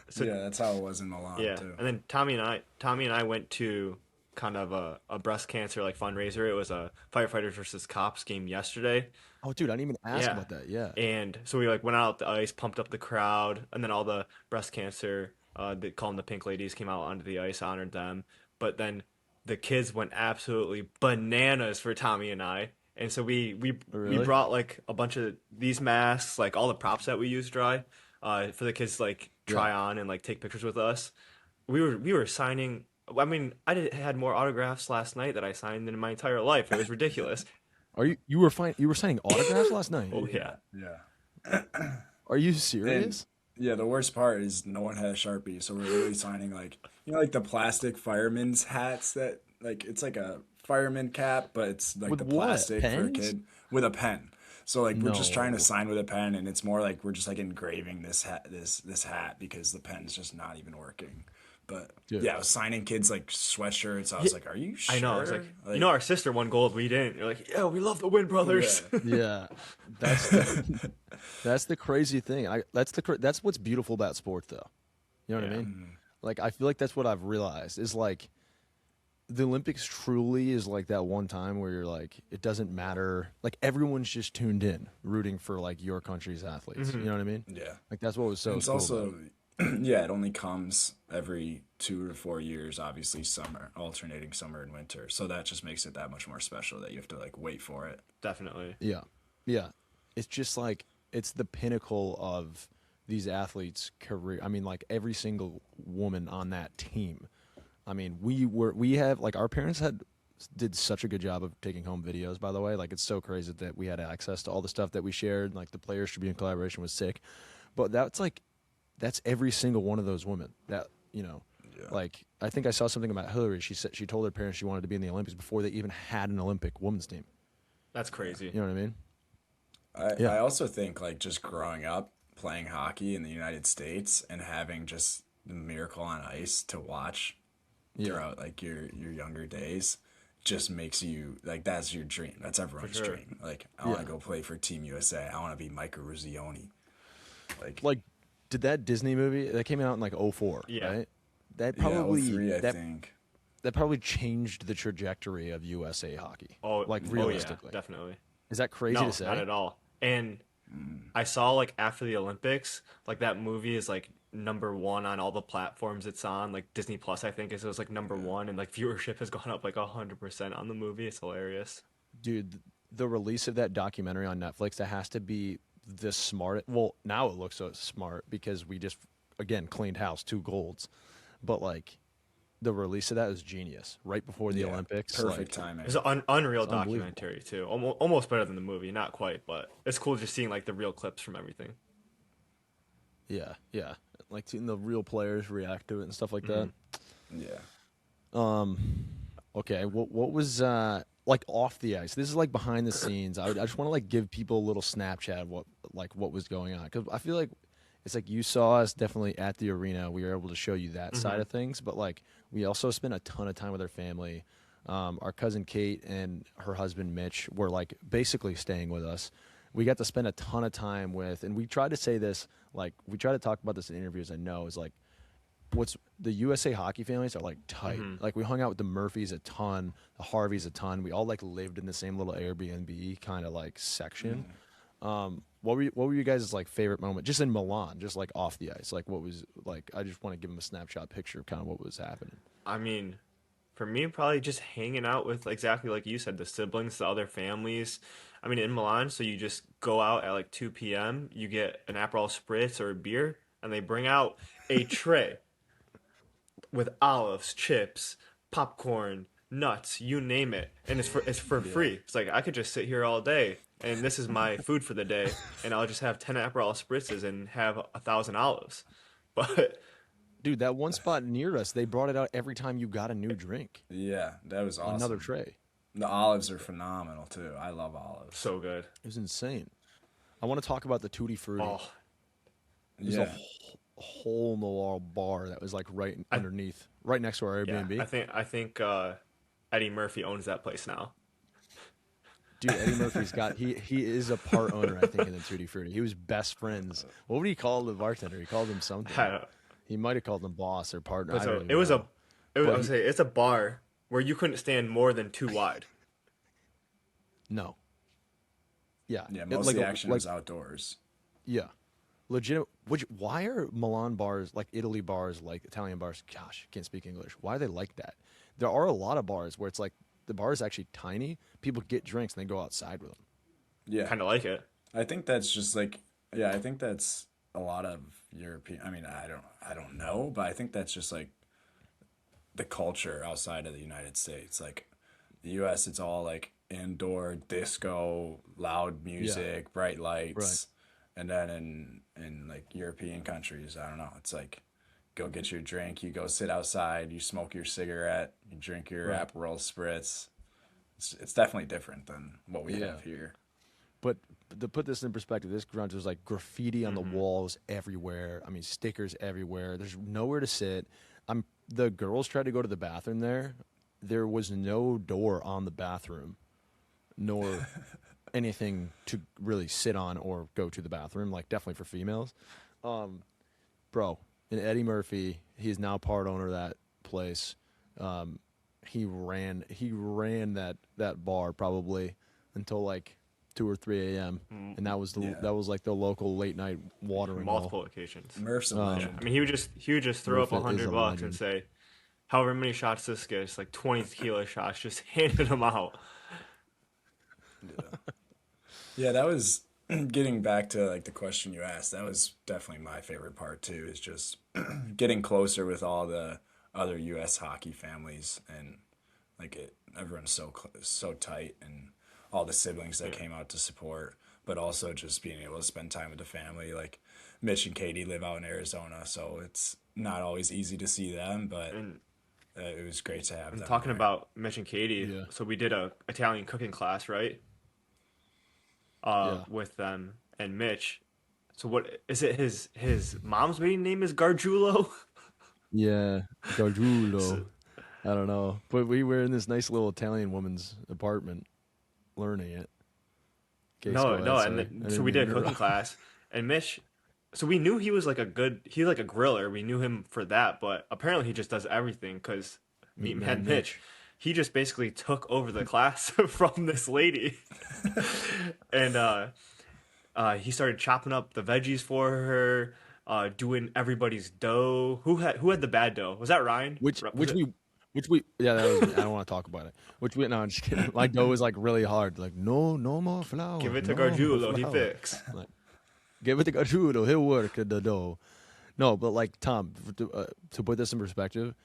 so
yeah, that's how it was in Milan
yeah,
too.
and then Tommy and I went to kind of a breast cancer like fundraiser. It was a firefighters versus cops game yesterday.
Oh, dude, I didn't even ask
Yeah.
about that. Yeah,
And so we like went out the ice, pumped up the crowd, and then all the breast cancer, they call them the Pink Ladies, came out onto the ice, honored them. But then the kids went absolutely bananas for Tommy and I, And so we
Really?
brought like a bunch of these masks, like all the props that we use dry, for the kids to, like
Yeah.
try on and like take pictures with us. We were signing. I mean, had more autographs last night that I signed in my entire life. It was ridiculous.
Are you were signing autographs last night?
Oh yeah.
Yeah, yeah.
Are you
And
serious?
yeah, the worst part is no one had a Sharpie, so we're literally signing like like the plastic fireman's hats that like it's like a fireman cap, but it's like
With
the
what?
plastic for a
Pens?
kid with a pen. So like we're just trying to
No.
sign with a pen, and it's more like we're just like engraving this hat because the pen's just not even working. But
Dude.
yeah, I was signing kids like sweatshirts. I
Yeah,
was like, "Are you
I know. I was
sure?"
like,
Like,
our sister won gold, we didn't. You're like, yeah, we love the Win
yeah,
brothers.
Yeah. That's the that's the crazy thing. That's what's beautiful about sport though. You know what I
Yeah.
mean? Like I feel like that's what I've realized is like the Olympics truly is like that one time where you're like it doesn't matter. Like everyone's just tuned in rooting for like your country's athletes. You know what I mean?
yeah.
Like that's what was
And
so
it's
cool about
also,
it.
yeah, it only comes every 2 to 4 years, obviously summer, alternating summer and winter. So that just makes it that much more special that you have to like wait for it.
Definitely.
Yeah. Yeah. It's just like it's the pinnacle of these athletes' career. I mean, like every single woman on that team. I mean, we have like our parents did such a good job of taking home videos, by the way. Like it's so crazy that we had access to all the stuff that we shared, like the Players Tribune collaboration was sick. But that's every single one of those women that,
Yeah.
like I think I saw something about Hillary. She said she told her parents she wanted to be in the Olympics before they even had an Olympic women's team.
That's crazy.
You know what I mean?
I
Yeah.
also think like just growing up playing hockey in the United States and having just the Miracle on Ice to watch
Yeah.
throughout like your younger days just makes you like that's your dream. That's everyone's
sure.
dream. Like I want
Yeah.
to go play for Team USA. I want to be Micah Ruzioni. Like
Like did that Disney movie that came out in like '04,
Yeah.
right? That
yeah,
probably
03 I
that
think.
that probably changed the trajectory of USA hockey.
Oh,
Like
oh yeah,
realistically.
definitely.
Is that crazy
No,
to say?
not at all. And I saw like after the Olympics, like that movie is like #1 on all the platforms it's on. Like Disney Plus, I think, is it was like #1, and like viewership has gone up like 100% on the movie. It's hilarious.
Dude, the release of that documentary on Netflix, that has to be the smart. Well, now it looks so smart because we just again cleaned house, 2 golds. But like the release of that is genius. Right before the
Yeah,
Olympics.
perfect
Like
timing.
It's an unreal
it's unbelievable.
documentary too. Almost better than the movie, not quite, but it's cool just seeing like the real clips from everything.
Yeah, yeah. Like seeing the real players react to it and stuff like that.
Yeah.
Okay, what was like off the ice? This is like behind the scenes. I just want to like give people a little Snapchat of what was going on because I feel like it's like you saw us definitely at the arena. We were able to show you that side of things, but like we also spent a ton of time with our family. Our cousin Kate and her husband Mitch were like basically staying with us. We got to spend a ton of time with, and we tried to say this, like we try to talk about this in interviews. I know is like what's the USA hockey families are like tight. Like we hung out with the Murphys a ton, the Harveys a ton. We all like lived in the same little Airbnb kind of like section. What were you guys' like favorite moment just in Milan, just like off the ice? Like what was like I just want to give them a snapshot picture of kind of what was happening.
I mean, for me, probably just hanging out with exactly like you said, the siblings, the other families. I mean, in Milan, so you just go out at like 2 p.m., you get an Aperol Spritz or a beer, and they bring out a tray with olives, chips, popcorn, nuts, you name it, and it's for free. It's like I could just sit here all day, and this is my food for the day, and I'll just have 10 Aperol Spritzes and have 1,000 olives. But
Dude, that one spot near us, they brought it out every time you got a new drink.
Yeah, that was awesome.
Another tray.
The olives are phenomenal too. I love olives.
so good.
It was insane. I want to talk about the Tutti Frutti.
Oh,
There's
Yeah.
a hole in the wall bar that was like right
I,
underneath, right next to our
yeah.
Airbnb.
I think Eddie Murphy owns that place now.
Dude, Eddie Murphy's got he is a part owner, I think, in the Tutti Frutti. He was best friends. What would he call the bartender? He called him something.
I don't-
He might have called him boss or partner. I
But
don't
so
even
it was
know.
I
But
would say it's a bar where you couldn't stand more than two wide.
no. Yeah.
Yeah,
It-
most
like
of
a-
the action
like,
is outdoors.
Yeah. Legit. Why are Milan bars like Italy bars, like Italian bars? Gosh, can't speak English. Why are they like that? There are a lot of bars where it's like the bar is actually tiny. People get drinks and they go outside with them.
Yeah,
Kind of like it.
I think that's just like, yeah, I think that's a lot of European. I mean, I don't know, but I think that's just like the culture outside of the United States. Like the U.S., it's all like indoor disco, loud
Yeah,
music, bright
right.
lights, and then in like European countries, I don't know. It's like go get your drink, you go sit outside, you smoke your cigarette, you drink your
Right.
Aperol spritz. It's definitely different than what we
Yeah.
have here.
But to put this in perspective, this grunge was like graffiti on the
Hmm.
walls everywhere. I mean, stickers everywhere. There's nowhere to sit. The girls tried to go to the bathroom there. There was no door on the bathroom, nor anything to really sit on or go to the bathroom. Like definitely for females, bro. And Eddie Murphy, he's now part owner of that place. Um, he ran that bar probably until like 2 or 3 a.m. And
Yeah,
that was like the local late night watering hole.
Multiple occasions.
Murph's a
Yeah,
legend.
I mean, he would just throw up
Murphy is a
$100 and
legend.
say, however many shots this gets, like 20 tequila shots, just handed them out.
Yeah. Yeah, that was getting back to like the question you asked. That was definitely my favorite part too. Is just getting closer with all the other U.S. hockey families and like everyone's so tight and all the siblings that
Yeah,
came out to support, but also just being able to spend time with the family. Like Mitch and Katie live out in Arizona, so it's not always easy to see them, but
and
it was great to have
and
them
talking
there.
about Mitch and Katie,
Yeah,
so we did a Italian cooking class, right?
yeah,
With them and Mitch. So what is it? His mom's maiden name is Gargiulo.
yeah.
So,
Gargiulo. I don't know, but we were in this nice little Italian woman's apartment learning it. Okay,
no,
go
no,
ahead.
and
Sorry, I
so
didn't
we
mean to
did a cooking
interrupt.
class, and Mitch. So we knew he was like he's like a griller. We knew him for that, but apparently he just does everything because
Meat
Meat
Man
Man Mitch,
Mitch.
he just basically took over the class from this lady, and he started chopping up the veggies for her, doing everybody's dough. Who had the bad dough? Was that Ryan?
Which
Was
which
it?
we which we yeah, that was me. I don't want to talk about it. Which we no, I'm just kidding. My dough was like really hard. Like no more
Give
flour,
it to
no more
Gargiulo. He
flour.
fixed.
Like give it to Gachudo, he'll work at the dough. No, but like Tom, to put this in perspective,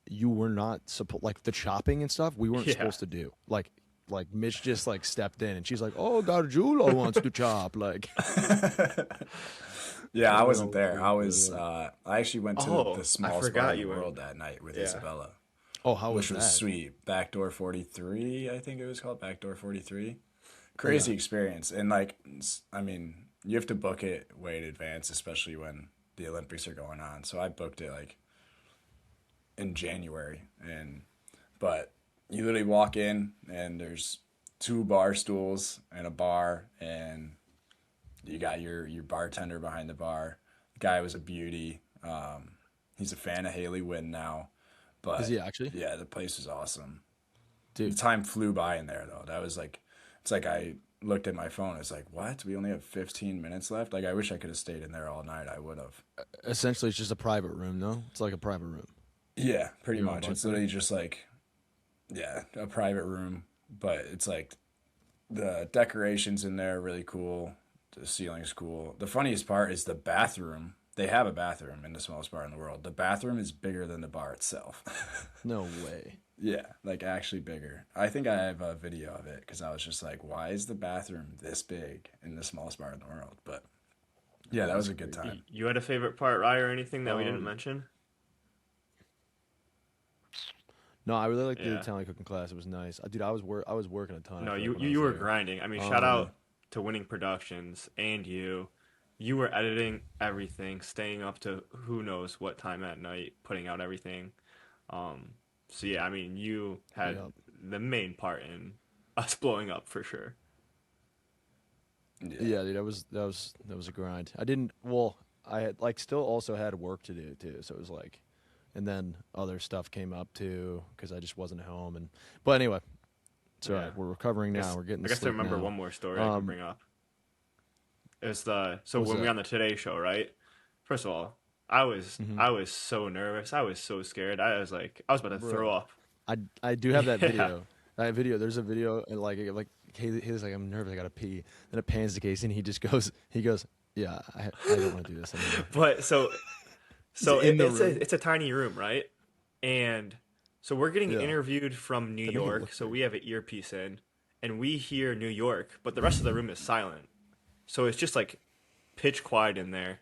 you were not supposed like the chopping and stuff. We weren't
Yeah.
supposed to do like Mitch just like stepped in and she's like, "Oh, Gargiulo wants to chop." Like
Yeah,
I
I
don't
wasn't
know.
there. I actually went to the
Oh, I
smallest bar
forgot
in the
you were.
world that night with
Yeah.
Isabella,
Oh, how was
which was
that?
sweet. Backdoor 43, I think it was called Backdoor 43.
Yeah.
Crazy experience. And like, I mean, you have to book it way in advance, especially when the Olympics are going on. So I booked it like in January, and but you literally walk in and there's two bar stools and a bar, and you got your bartender behind the bar. The guy was a beauty. He's a fan of Haley Wynn now,
Is
but
he actually?
yeah, the place was awesome. The
Dude.
time flew by in there though. That was like, it's like I looked at my phone. It's like, what? We only have 15 minutes left. Like I wish I could have stayed in there all night. I would have.
Essentially, it's just a private room, no? It's like a private room.
Yeah, pretty
Your own
much. It's
bartender.
literally just like, yeah, a private room, but it's like the decorations in there are really cool. The ceiling's cool. The funniest part is the bathroom. They have a bathroom in the smallest bar in the world. The bathroom is bigger than the bar itself.
No way.
Yeah, like actually bigger. I think I have a video of it because I was just like, why is the bathroom this big in the smallest bar in the world? But yeah, that
That's
was a good
crazy.
time.
You had a favorite part, Rye, or anything that we didn't
Um,
mention?
no, I really liked the
Yeah.
Italian cooking class. It was nice. Dude, I was working a ton. I
No,
feel
you
like when I
you
was
were
there.
grinding. I mean, shout
Um,
out to Winning Productions and you. You were editing everything, staying up to who knows what time at night, putting out everything. Um, so yeah, I mean, you had
yeah,
the main part in us blowing up for sure.
Yeah.
yeah, dude, that was a grind. I didn't. Well, I had like still also had work to do too. So it was like, and then other stuff came up too because I just wasn't home. And but anyway, it's all
Yeah.
right. We're recovering now. We're getting
I
to
guess I
sleep
remember
now.
one more story I can
Um,
bring up. It's the so
what was
when we were
that?
on the Today Show, right? First of all, I was
Hmm.
I was so nervous. I was so scared. I was about to throw
Bro,
up.
I do have that
Yeah.
video. That video, there's a video and like he's like, I'm nervous, I gotta pee. Then it pans to Casey and he goes, yeah, I don't want to do this anymore.
But
He's in the
it's
room.
a tiny room, right? And so we're getting
Yeah.
interviewed from New
That make it
York,
look
so
weird.
we have an earpiece in, and we hear New York, but the rest of the room is silent. So it's just like pitch quiet in there.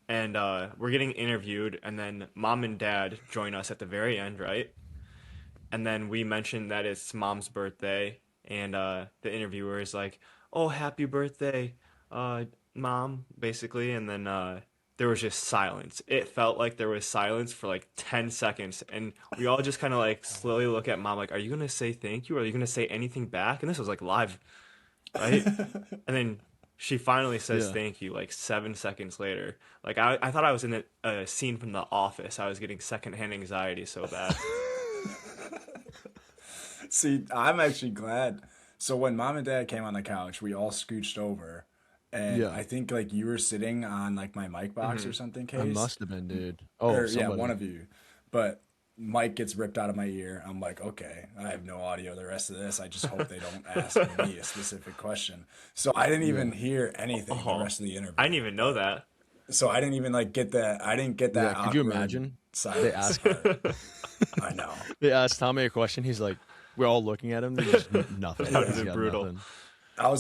And we're getting interviewed, and then mom and dad join us at the very end, right? And then we mentioned that it's mom's birthday, and the interviewer is like, "Oh, happy birthday, uh, mom," basically. And then there was just silence. It felt like there was silence for like 10 seconds, and we all just kind of like slowly look at mom, like, "Are you gonna say thank you? Or are you gonna say anything back?" And this was like live, right? And then she finally says
Yeah.
thank you like 7 seconds later. Like I thought I was in a scene from The Office. I was getting secondhand anxiety so bad.
See, I'm actually glad. So when mom and dad came on the couch, we all scooched over, and
Yeah.
I think like you were sitting on like my mic box
Hmm.
or something,
I
Case,
must have been, dude. Oh,
or yeah, one
somebody.
of you. But mic gets ripped out of my ear. I'm like, okay, I have no audio the rest of this. I just hope they don't ask me a specific question. So I didn't
Yeah.
even hear anything the
Oh,
rest of the
I
interview.
didn't even know that.
So I didn't even like get that. I didn't get
Yeah.
that
Could you
awkward
imagine? They
silence
ask
part. I know.
they asked Tommy a question. He's like, we're all looking at him. There's just nothing.
That would have
He's
Yeah.
been
got
brutal.
nothing.
Yeah.
I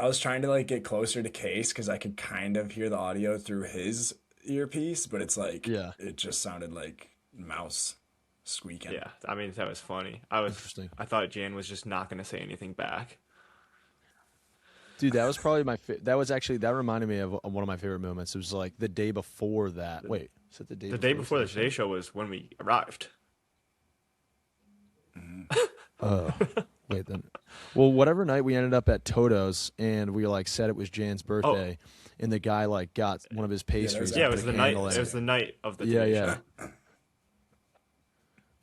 was trying to like get closer to Case because I could kind of hear the audio through his earpiece, but it's like
Yeah.
it just sounded like mouse squeaking.
Yeah. I mean, that was funny.
Interesting.
I thought Jan was just not gonna say anything back.
Dude, that was probably that was actually, that reminded me of one of my favorite moments. It was like the day before that. Wait, is it the day
The day
before
before the
Today
Today
Show?
Show was when we arrived.
Oh, wait then. Well, whatever night we ended up at Toto's and we like said it was Jan's
Oh,
birthday, and the guy like got one of his
Yeah, that was
pastries
yeah.
and
It
put
was
a
the night.
candle in
It
it.
was the night of the
Yeah,
Today
yeah,
Show.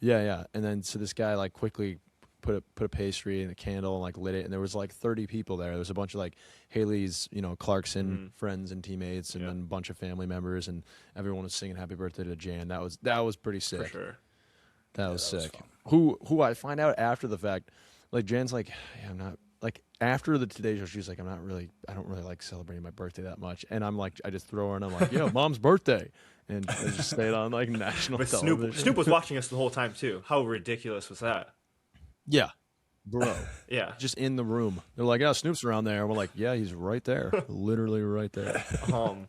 yeah. And then so this guy like quickly put a pastry and a candle and like lit it, and there was like 30 people there. There was a bunch of like Haley's, Clarkson
Hmm.
friends and teammates, and
Yeah,
then a bunch of family members, and everyone was singing happy birthday to Jan. That was pretty
for
sick.
sure.
That
Yeah,
was
that was
sick.
fun.
Who I find out after the fact, like Jan's like, yeah, I'm not like after the Today Show, she's like, I don't really like celebrating my birthday that much, and I'm like, I just throw her and I'm like, yeah, mom's birthday, and I just stayed on like national
With Snoop,
television.
Snoop was watching us the whole time too. How ridiculous was that?
Yeah, bro,
Yeah.
just in the room. They're like, oh, Snoop's around there. We're like, yeah, he's right there, literally right there.
Um.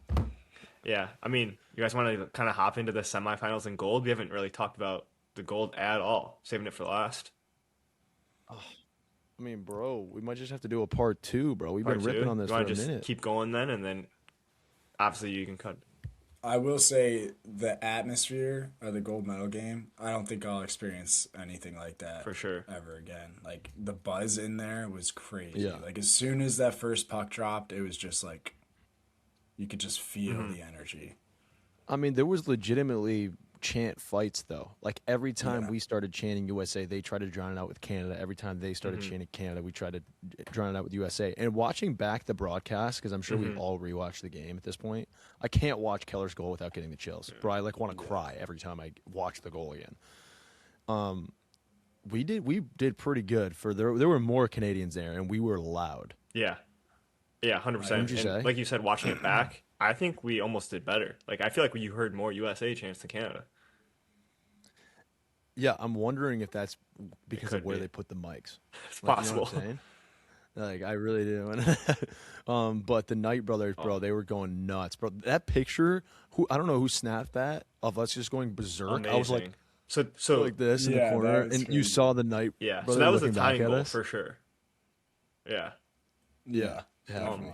Yeah. I mean, you guys want to kind of hop into the semifinals in gold? We haven't really talked about the gold at all. Saving it for last.
I mean, bro, we might just have to do a part two, bro. We've
Part
been
two.
ripping on
You
this for
want
a
to just
minute.
keep going then, and then obviously you can cut.
I will say the atmosphere of the gold medal game, I don't think I'll experience anything like that
For sure.
ever again. Like the buzz in there was crazy.
Yeah.
Like as soon as that first puck dropped, it was just like you could just feel
Mm-hmm.
the energy.
I mean, there was legitimately chant fights though. Like every time
Yeah.
we started chanting USA, they tried to drown it out with Canada. Every time they started
Mm-hmm.
chanting Canada, we tried to drown it out with USA. And watching back the broadcast, because I'm sure we
Mm-hmm.
all rewatched the game at this point, I can't watch Keller's goal without getting the chills. Bro, I like want to cry every time I watch the goal again. We did pretty good for there were more Canadians there, and we were loud.
Yeah. Yeah. 100%.
Wouldn't you say?
And like you said, watching it back, I think we almost did better. Like I feel like you heard more USA chants than Canada.
Yeah, I'm wondering if that's because of
could
where
be.
they put the mics.
It's
Like, you know
possible.
what I'm saying? Like, I really do. But the Knight brothers, bro, they were going nuts, bro. That picture, I don't know who snapped that of us just going berserk.
Amazing.
I was like
So
this in the
Yeah,
corner,
that was
and you
crazy.
saw the Knight
yeah. So
brother
that was a
looking back
tying
at
goal
us.
for sure. Yeah.
Yeah,
Definitely.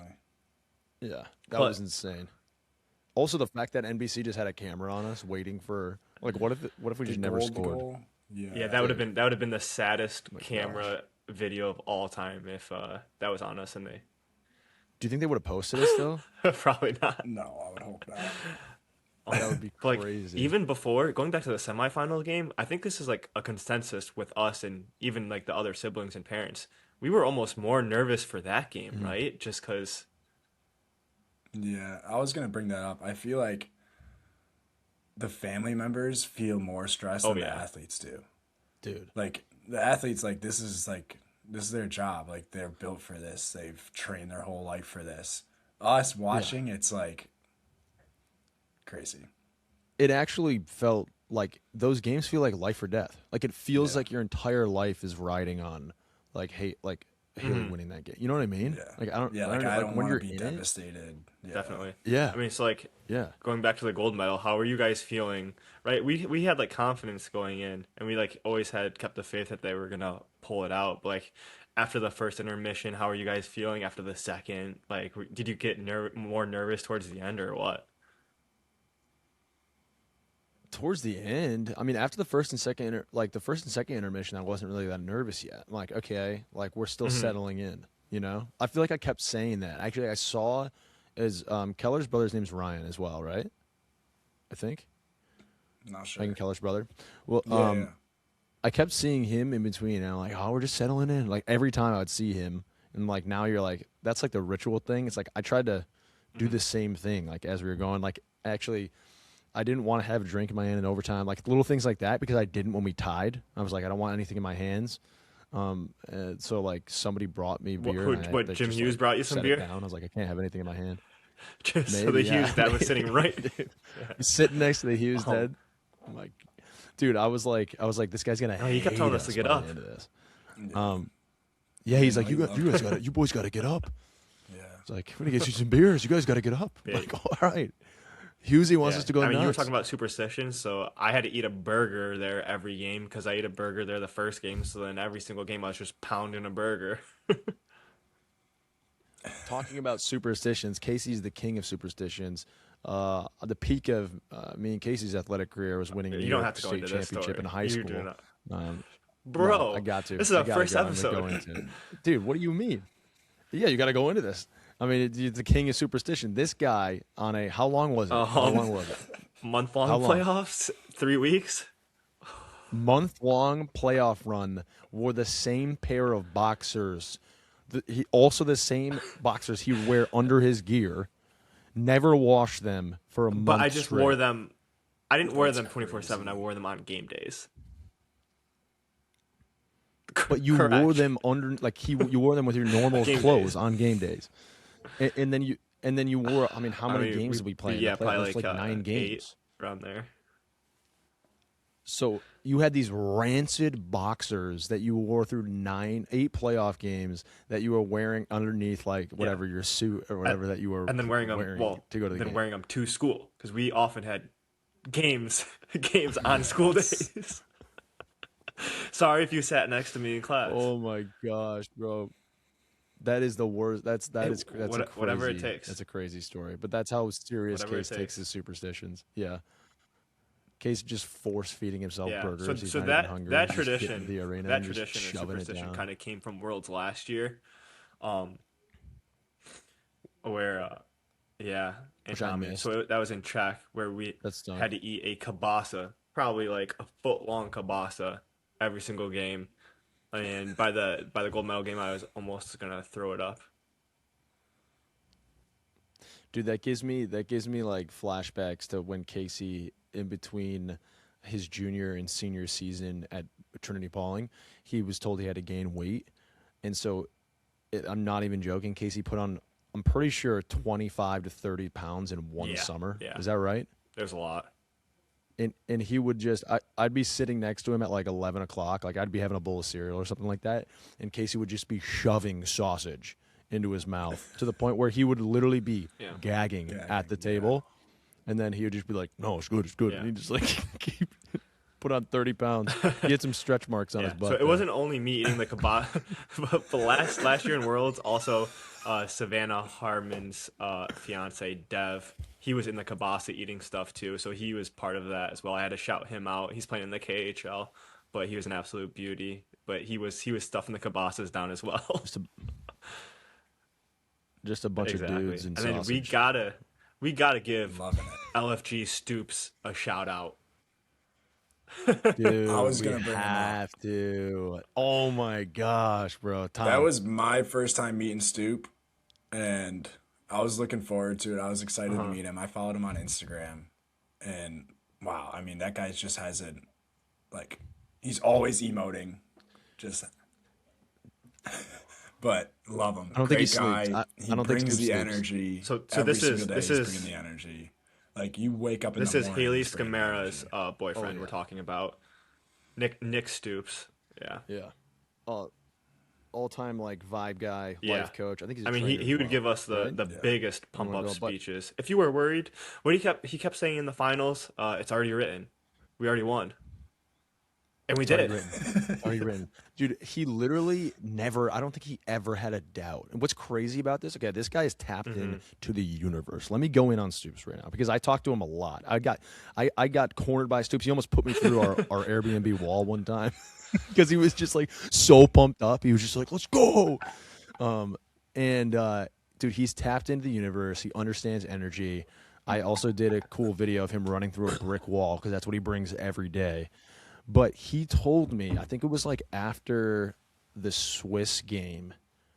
yeah, that
But-
was insane. Also, the fact that NBC just had a camera on us waiting for like, what if we
The
just never
gold
scored?
goal. Yeah.
Yeah, that would have been the saddest
Oh my
camera video of all time if that was on us and they
Do you think they would have posted us though?
probably not.
No, I would hope not.
That would be
But, like
crazy.
even before going back to the semifinal game, I think this is like a consensus with us and even like the other siblings and parents. We were almost more nervous for that game,
Mm-hmm.
right? Just because.
Yeah, I was gonna bring that up. I feel like the family members feel more stressed
Oh,
than the
yeah.
athletes do.
dude.
Like the athletes, like this is their job. Like they're built for this. They've trained their whole life for this. Us
Yeah.
watching, it's like crazy.
It actually felt like those games feel like life or death. Like it feels
Yeah,
like your entire life is riding on like Haley
Hmm.
winning that game. You know what I mean?
yeah,
Like
yeah.
I
Like
don't
I
like
don't
when
want to
you're
be
in it.
devastated. Yeah,
Definitely.
Yeah.
I mean, it's like
Yeah.
going back to the gold medal. How were you guys feeling? Right? We had like confidence going in, and we like always had kept the faith that they were gonna pull it out. But like after the first intermission, how are you guys feeling after the second? Like, did you get more nervous towards the end or what?
Towards the end, I mean, after the first and second intermission, I wasn't really that nervous yet. I'm like, okay, like we're still
Hmm.
settling in. You know, I feel like I kept saying that. Actually, I saw is Keller's brother's name's Ryan as well, right? I think
not
Megan
sure.
Keller's brother. Well,
Yeah, yeah.
I kept seeing him in between, and I'm like, oh, we're just settling in. Like every time I would see him, and like now you're like, that's like the ritual thing. It's like I tried to do
Hmm.
the same thing, like as we were going. Like actually, I didn't want to have a drink in my hand in overtime, like little things like that, because I didn't when we tied. I was like, I don't want anything in my hands. So like somebody brought me beer, and I
What
like,
Jim
just
Hughes
like
brought you some
set it
beer?
down. I was like, I can't have anything in my hand.
Just so the
Maybe, yeah,
Hughes dad was sitting
maybe,
right.
dude. He's sitting next to the Hughes
Oh,
dead. I'm like, dude, I was like, this guy's gonna
no, he kept
hate
telling us to
us
get
by the
up.
end of this.
Yeah.
Um, yeah,
Yeah,
he's
no,
like,
he
you
loved
guys
it.
got to, you boys got to get up.
Yeah.
It's like, we're gonna get you some beers. You guys got to get up. I'm
Yeah,
like, all right. Hughesy wants
yeah.
us to go
I mean, you were
nuts.
talking about superstitions, so I had to eat a burger there every game because I ate a burger there the first game. So then every single game I was just pounding a burger.
Talking about superstitions, Casey's the king of superstitions. The peak of me and Casey's athletic career was winning New
You don't have
York
to go
State
into this
championship in
story.
high
You do
school.
not,
Um, no, I
bro.
got to.
This is
I
our
gotta
first
go. I'm gonna go
episode.
into it. Dude, what do you mean? Yeah, you got to go into this. I mean, it's the king of superstition. This guy on a how long was it? How
Um,
long was it?
month
How
long
long?
playoffs, 3 weeks.
Month long playoff run wore the same pair of boxers. He also the same boxers he would wear under his gear. Never washed them for a
But I
month
just wore
straight.
them. I didn't wear
That's
them 24/7. I
crazy.
wore them on game days.
But you wore
Correct.
them under like you wore them with your normal
Game
clothes
days.
on game days, and then you wore. I mean, how
I
many
mean,
games did we play in the
yeah,
playoff?
probably
There's
like
like 9 games.
8 around there.
So you had these rancid boxers that you wore through 8 playoff games that you were wearing underneath like
Yeah,
whatever your suit or
and,
whatever that you were
and then wearing them.
wearing
Well,
to go to the
then
game.
wearing them to school because we often had games, games on
Yeah,
school
that's
days. Sorry if you sat next to me in class.
Oh my gosh, bro. That is the worst.
Hey, whatever it
That's
takes.
a crazy story. But that's how serious
Whatever it
Case takes
takes.
his superstitions. Yeah. Case just force feeding himself
Yeah. So
burgers. He's
so
not even
that
hungry.
that
He's just getting to
tradition
the arena
that
and just
tradition and
shoving it
superstition
down.
kind of came from Worlds last year, um, where yeah, and
Which I missed.
that was in Czech where we
That stunk.
had to eat a kielbasa, probably like a foot long kielbasa every single game. And by the gold medal game, I was almost gonna throw it up.
Dude, that gives me like flashbacks to when Casey in between his junior and senior season at Trinity Pauling, he was told he had to gain weight. And so I'm not even joking. Casey put on, I'm pretty sure 25 to 30 pounds in one
Yeah,
summer.
yeah.
Is that right?
There's a lot.
And he would just I'd be sitting next to him at like 11 o'clock, like I'd be having a bowl of cereal or something like that, and Casey would just be shoving sausage into his mouth to the point where he would literally be
Yeah,
gagging at the
gagging. Yeah.
table, and then he would just be like, no, it's good, and
yeah.
he just like keep put on 30 pounds. He had some stretch marks on his
Yeah, so
butt
it
there.
wasn't only me eating the kebab, but the last year in Worlds, also Savannah Harmon's fiance Dev, he was in the kibasa eating stuff too, so he was part of that as well. I had to shout him out. He's playing in the KHL, but he was an absolute beauty. But he was stuffing the kibasas down as well.
just a just a bunch of
Exactly.
dudes and
And then
sausage.
we gotta give
loving it.
LFG Stoops a shout out.
I
Dude,
was
we
gonna bring him up.
have to. Oh my gosh, bro.
That
Tom.
was my first time meeting Stoop, and I was looking forward to it. I was excited to
Uh-huh.
meet him. I followed him on Instagram, and wow, I mean, that guy just has a like He's always emoting. Just, but love him.
I don't think he
Great
sleeps.
guy.
I
He
don't think
brings
Stoops
the
sleeps.
energy
So
every
this
single
is
day.
this
He's bringing the
is
energy. Like you wake up in the
this is
morning,
Haley
he's bringing the
Scamara's
energy.
Oh
boyfriend we're
yeah,
talking about. Nick Stoops. Yeah.
yeah. Uh, all-time like vibe guy,
Yeah.
life coach. I think he's a
I mean,
trainer
he
as
would
well,
give us
right?
the
Yeah.
biggest
You
pump
want to
up
go, but
speeches. If you were worried, what he kept saying in the finals, it's already written. We already won. And we
it's already
did.
written. Already written. Dude, he literally never, I don't think he ever had a doubt. And what's crazy about this, okay, this guy is tapped in to the universe. Let me go in on Stoops right now because I talked to him a lot. I got cornered by Stoops. He almost put me through our Airbnb wall one time because he was just like so pumped up. He was just like, let's go. And dude, he's tapped into the universe. He understands energy. I also did a cool video of him running through a brick wall because that's what he brings every day. But he told me, I think it was like after the Swiss game.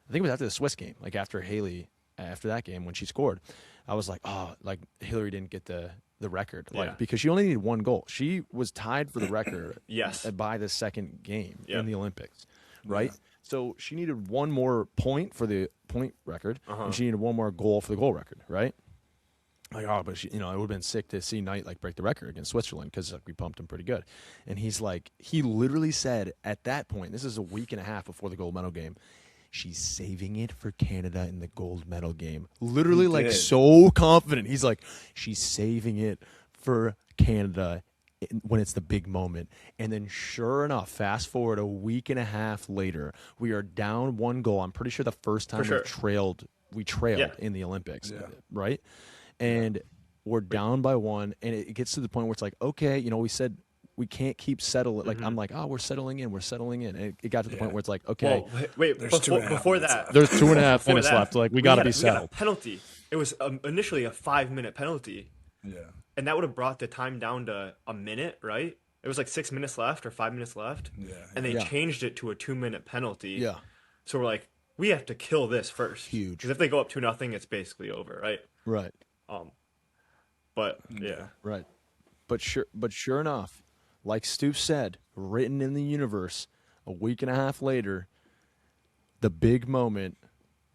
I think it was after the Swiss game, like after Haley, after that game when she scored. I was like, oh, like Hillary didn't get the record, like
Yeah.
because she only needed one goal. She was tied for the record
Yes.
by the second game in
Yep.
the Olympics, right?
Yeah.
So she needed one more point for the point record, and she needed one more goal for the goal record, right? Like, oh, but it would have been sick to see Knight like break the record against Switzerland because like, we pumped him pretty good. And he's like, he literally said at that point, this is a week and a half before the gold medal game, she's saving it for Canada in the gold medal game. Literally, like
did.
so confident. He's like, she's saving it for Canada when it's the big moment. And then sure enough, fast forward a week and a half later, we are down one goal. I'm pretty sure the first time
sure.
we trailed
Yeah.
in the Olympics,
Yeah.
right? And we're down by one, and it gets to the point where it's like, okay, we said we can't keep settling. Like I'm like, oh, we're settling in. And it got to the point where it's like, okay,
Well, wait.
There's two and a half
Before
minutes
that,
left.
there's 2.5
before
minutes
that,
left. Like we got to be
we got a
settled.
penalty. It was initially a 5-minute penalty,
Yeah.
and that would have brought the time down to a minute, right? It was like 6 minutes left or 5 minutes left,
Yeah.
and they
Yeah.
changed it to a 2-minute penalty.
Yeah,
So we're like, we have to kill this first.
Huge.
Because if they go up 2-0, it's basically over, right?
right,
But yeah,
right. But sure enough, like Stu said, written in the universe, a week and a half later, the big moment,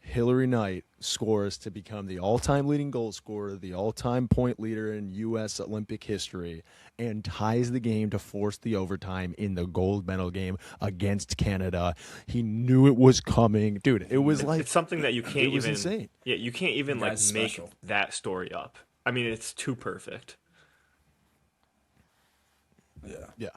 Hillary Knight scores to become the all-time leading goal scorer, the all-time point leader in U.S. Olympic history, and ties the game to force the overtime in the gold medal game against Canada. He knew it was coming. Dude, it was like
it's something that you can't
it was
even.
insane.
Yeah, you can't even like
That's
make
special.
that story up. I mean, it's too perfect.
Yeah.
Yeah,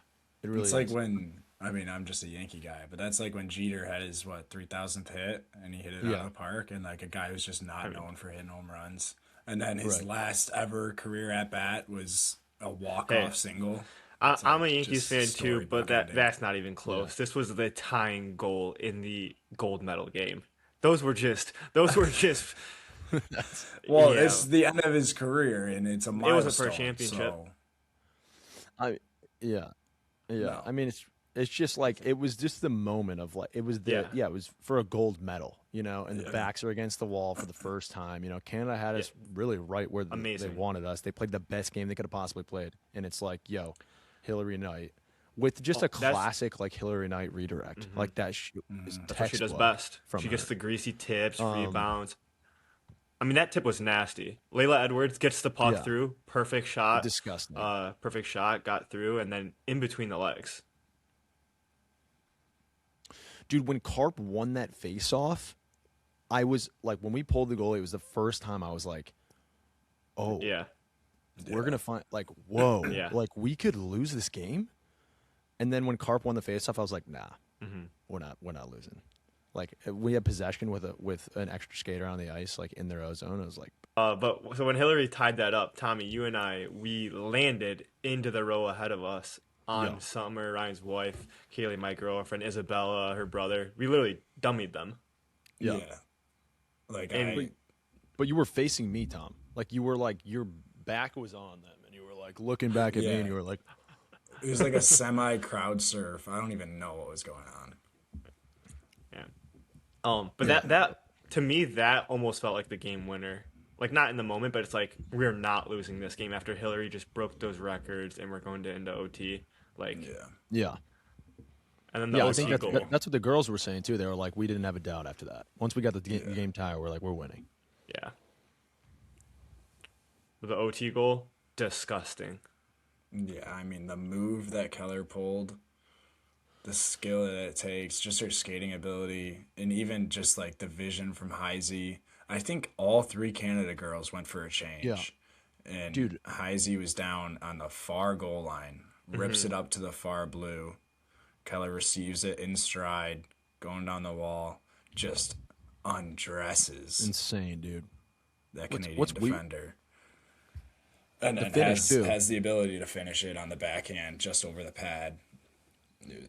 it really
It's
is.
like when I'm just a Yankee guy, but that's like when Jeter had his 3,000th hit and he hit it out
Yeah.
of the park, and like a guy who's just not known for hitting home runs, and then his
Right.
last ever career at bat was a walk-off
Hey,
single.
I'm a
like
Yankees
just
fan too,
storybook
but
ending.
that's not even close. This was the tying goal in the gold medal game. Those were just
Well,
yeah.
it's the end of his career, and it's a milestone.
wasn't for a championship.
So,
I yeah.
No.
I mean, it's just like it was just the moment of like it was
Yeah.
it was for a gold medal, and the backs are against the wall for the first time. Canada had us really right where they
Amazing.
wanted us. They played the best game they could have possibly played, and it's like, yo, Hillary Knight with just a
that's-
classic like Hillary Knight redirect, like that is
That's what she does
textbook
best.
from
She gets
her.
the greasy tips, rebounds. I mean, that tip was nasty. Layla Edwards gets the puck
Yeah.
through, perfect shot.
Disgusting.
Perfect shot, got through, and then in between the legs.
Dude, when Carp won that face-off, I was like, when we pulled the goalie, it was the first time I was like, oh,
Yeah.
we're gonna find like, whoa,
Yeah.
like we could lose this game. And then when Carp won the faceoff, I was like, nah, we're not losing. Like we had possession with an extra skater on the ice, like in their own zone. It was like,
But so when Hillary tied that up, Tommy, you and I, we landed into the row ahead of us on
Yeah.
Summer, Ryan's wife, Kaylee, my girlfriend, Isabella, her brother. We literally dummied them.
Yeah.
yeah. Like
And
but you were facing me, Tom. Like you were like your back was on them, and you were like looking back at me,
Yeah.
and you were like,
it was like a semi crowd surf. I don't even know what was going on.
yeah. But that to me that almost felt like the game winner. Like not in the moment, but it's like we're not losing this game after Hillary just broke those records and we're going to into OT. Like
Yeah.
yeah,
And then the
Yeah, I
That's
think
OT
not
goal.
that's what the girls were saying too. They were like, we didn't have a doubt after that. Once we got the
yeah.
game tie, we're like, we're winning.
Yeah. The OT goal, disgusting.
Yeah, I mean the move that Keller pulled, the skill that it takes, just her skating ability, and even just like the vision from Heisey. I think all three Canada girls went for a
Yeah,
change, and
dude.
Heisey was down on the far goal line, rips
Hmm.
it up to the far blue. Keller receives it in stride, going down the wall, just undresses
Insane, dude.
that
What's
Canadian
we
defender, and
the
then
finish too?
has the ability to finish it on the backhand just over the pad.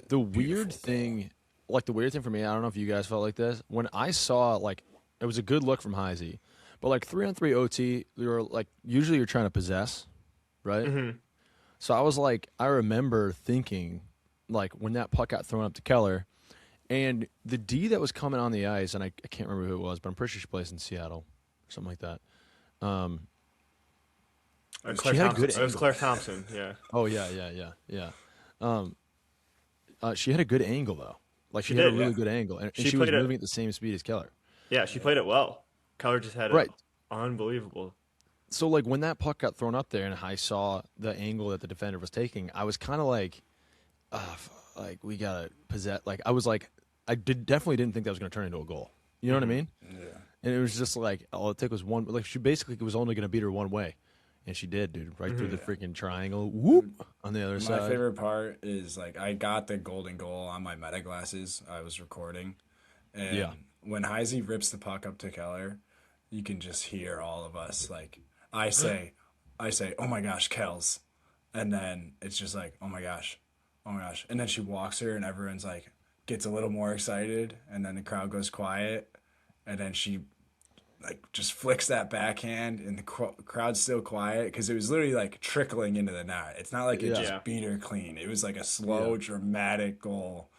The weird
Beautiful goal.
thing, like the weird thing for me, I don't know if you guys felt like this. When I saw like it was a good look from Heisey, but like 3-on-3 OT, you're like usually you're trying to possess, right?
Hmm.
So I was like, I remember thinking, like when that puck got thrown up to Keller, and the D that was coming on the ice, and I can't remember who it was, but I'm pretty sure she plays in Seattle, or something like that. Um,
Claire
she had a
Thompson.
good
It was
angle.
Claire Thompson. Yeah.
Oh yeah. Um, she had a good angle though. Like
She
she had a
did.
Yeah.
really good angle, and
She
she was
played it.
moving at the same speed as Keller.
Yeah, she played it well. Keller just had it
Right.
unbelievable.
So like when that puck got thrown up there, and I saw the angle that the defender was taking, I was kind of like, like we gotta possess. Like I was like, definitely didn't think that was gonna turn into a goal. You know what I mean?
Yeah.
And it was just like all it took was one. Like she basically was only gonna beat her one way, and she did, dude. Right through the freaking triangle, whoop on the other
My
side.
favorite part is like I got the golden goal on my meta glasses. I was recording, and
Yeah.
when Heisey rips the puck up to Keller, you can just hear all of us like I say, oh my gosh, Kels, and then it's just like oh my gosh, and then she walks her, and everyone's like gets a little more excited, and then the crowd goes quiet, and then she like just flicks that backhand and the crowd's still quiet because it was literally like trickling into the net. It's not like it
Yeah.
just
Yeah.
beat her clean. It was like a
Yeah.
slow, dramatic goal.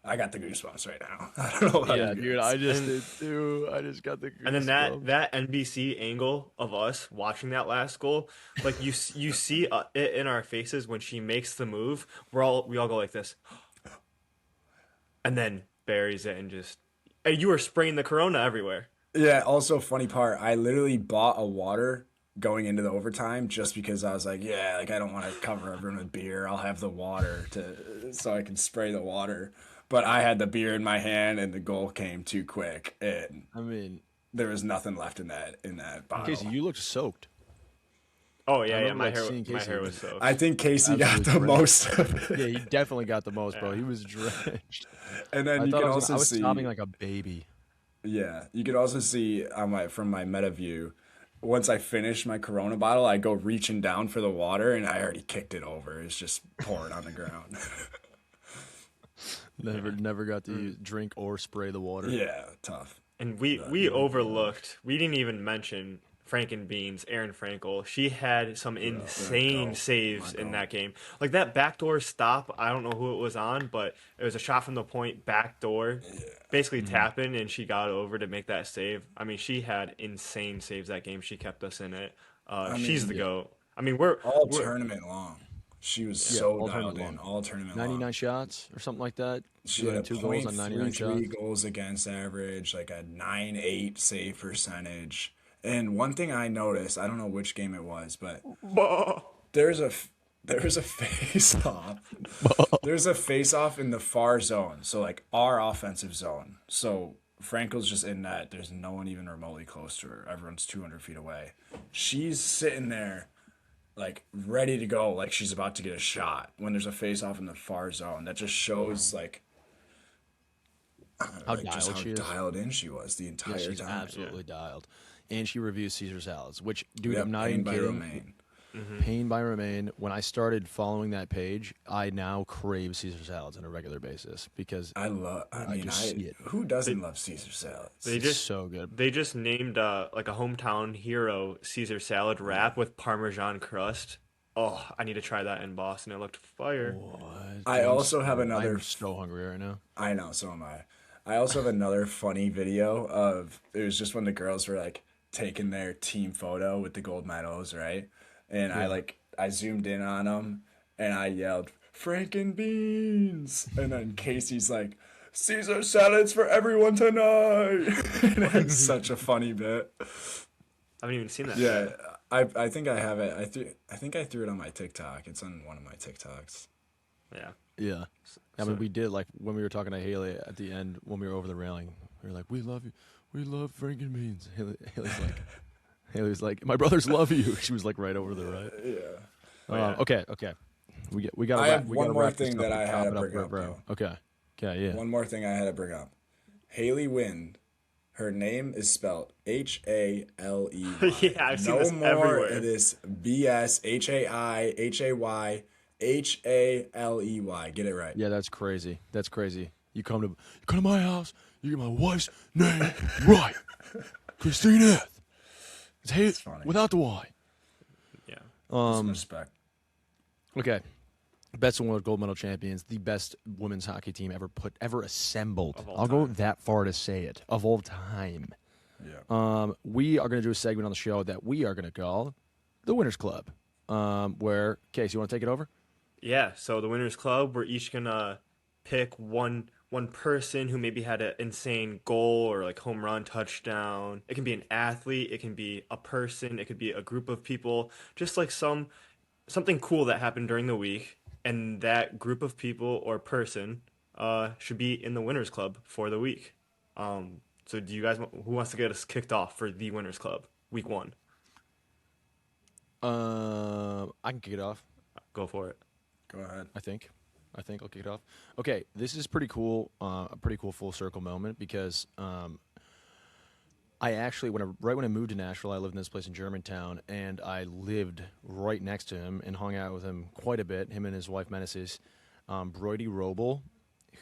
I got the goosebumps right now. I don't know about
Yeah,
you
dude.
guys.
I just
And
did too. I just got the
and then
goosebumps.
that NBC angle of us watching that last goal, like you see it in our faces when she makes the move. We all go like this, and then buries it and just. And you were spraying the Corona everywhere.
Yeah, also funny part, I literally bought a water going into the overtime just because I was like, yeah, like I don't want to cover everyone with beer. I'll have the water to so I can spray the water. But I had the beer in my hand and the goal came too quick and
I mean,
there was nothing left in that
Casey,
bottle.
you looked soaked.
Oh
I
yeah, yeah.
remember like seeing
My
Casey
hair was soaked.
I think Casey got
absolutely
the
drenched.
most of
Yeah,
it.
he definitely got the most, bro.
Yeah.
He was drenched.
And then
I
you
thought
can
I
also
was
see
sobbing like a baby.
yeah, you could also see on my from my meta view, once I finish my Corona bottle, I go reaching down for the water and I already kicked it over. It's just pouring on the ground.
Never got to drink or spray the water.
Yeah, tough.
And we overlooked. We didn't even mention Franken Beans, Aaron Frankel. She had some insane
go.
saves
My
in
go.
that game. Like that backdoor stop. I don't know who it was on, but it was a shot from the point, backdoor, basically tapping, and she got over to make that save. I mean, she had insane saves that game. She kept us in it.
I
She's
mean,
the
Yeah.
goat. I mean,
all
we're
tournament long. She was
Yeah,
so
all
dialed
tournament
in,
long.
all tournament
99
long.
shots or something like that.
She had a
2 goals on 99
.33
shots.
goals against average, like a 9.8 save percentage. And one thing I noticed, I don't know which game it was, but there's a there's a face off. There's a face off in the far zone, so like our offensive zone. So Frankel's just in net. There's no one even remotely close to her. Everyone's 200 feet away. She's sitting there, like ready to go, like she's about to get a shot. When there's a face off in the far zone, that just shows like
How
just
dialed
how
she is.
dialed in she was the
Yeah,
entire
she's
time.
absolutely dialed. And she reviews Caesar salads, which, dude,
Yep,
I'm not
pain
even
by
kidding.
Romaine.
Pain by Romaine. When I started following that page, I now crave Caesar salads on a regular basis because
I love. I mean,
just see it.
who doesn't love Caesar salads?
They
it's
just
so good.
they just named like a hometown hero Caesar salad wrap with Parmesan crust. Oh, I need to try that in Boston. It looked fire.
What?
I
Dude,
also have another.
I'm so hungry right now.
I know, so am I. I also have another funny video of it was just when the girls were like taking their team photo with the gold medals, right? And I zoomed in on them and I yelled, Franken beans. And then Casey's like, Caesar salads for everyone tonight. And it's such a funny bit.
I haven't even seen that
Yeah,
yet.
I think I have it. I think I threw it on my TikTok. It's on one of my TikToks.
Yeah.
Yeah. I
So
mean, we did like when we were talking to Haley at the end when we were over the railing. We were like, "We love you. We love Franken beans." Haley's like, "My brothers love you." She was like right over the right.
Yeah.
oh, yeah.
Okay. We gotta
I
wrap.
have
We
one
gotta
more
wrap this
thing
up
that
and
I had
chop
to
it up,
bring up,
bro.
though.
Okay. Okay. Yeah.
One more thing I had to bring up. Haley Wynn, her name is spelled Haley.
Yeah, I've seen
No
this
more of
everywhere.
this BS. Haihayhaley. Get it right.
Yeah, that's crazy. That's crazy. You come to my house. You get my wife's name right, Christina. It's
It's funny.
without the Y.
Yeah.
Some respect.
Okay. Best world gold medal champions, the best women's hockey team ever assembled.
Of all
I'll go
time.
that far to say it. Of all time.
Yeah.
We are going to do a segment on the show that we are going to call the Winners Club. Where Case, you want to take it over?
Yeah, so the Winners Club, we're each gonna pick one person who maybe had an insane goal or like home run, touchdown. It can be an athlete, it can be a person, it could be a group of people, just like something cool that happened during the week, and that group of people or person should be in the Winners Club for the week. So do you guys who wants to get us kicked off for the Winners Club week 1?
I can kick it off.
Go for it.
Go ahead.
I think I'll kick it off. Okay, this is pretty cool. A pretty cool full circle moment because I actually right when I moved to Nashville, I lived in this place in Germantown, and I lived right next to him and hung out with him quite a bit. Him and his wife Meneses, Brody Roble,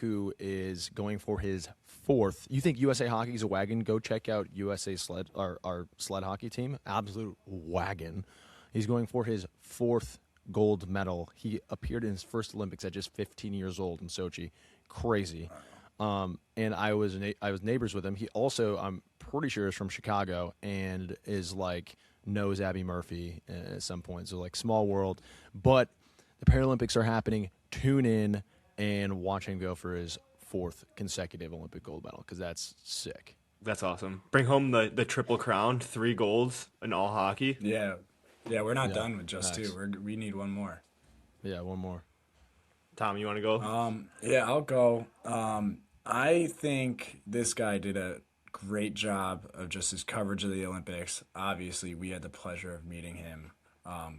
who is going for his 4th. You think USA Hockey is a wagon? Go check out USA Sled, our sled hockey team. Absolute wagon. He's going for his 4th gold medal. He appeared in his first Olympics at just 15 years old in Sochi. Crazy. And I was neighbors with him. He also, I'm pretty sure, is from Chicago and is like knows Abby Murphy at some point. So like small world. But the Paralympics are happening. Tune in and watch him go for his 4th consecutive Olympic gold medal because that's sick.
That's awesome. Bring home the triple crown, 3 golds in all hockey.
Yeah. Yeah, we're not
Yeah,
done with just
nice.
2. We need one more.
Yeah, one more.
Tom, you want to go?
Yeah, I'll go. I think this guy did a great job of just his coverage of the Olympics. Obviously, we had the pleasure of meeting him,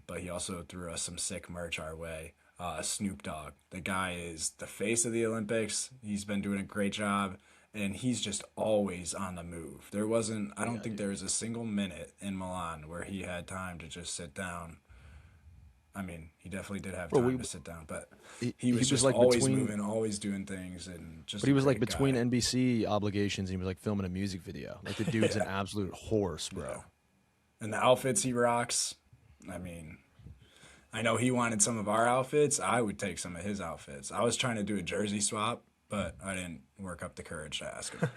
but he also threw us some sick merch our way. Snoop Dogg. The guy is the face of the Olympics. He's been doing a great job, and he's just always on the move. I don't think there was a single minute in Milan where he had time to just sit down. I mean, he definitely did have time to sit down, but he was just
like
always
between-
moving, always doing things, and just.
But he was like
great
between
guy.
NBC obligations and he was like filming a music video. Like the dude's an absolute horse, bro.
Yeah. And the outfits he rocks. I mean, I know he wanted some of our outfits. I would take some of his outfits. I was trying to do a jersey swap, but I didn't work up the courage to ask him.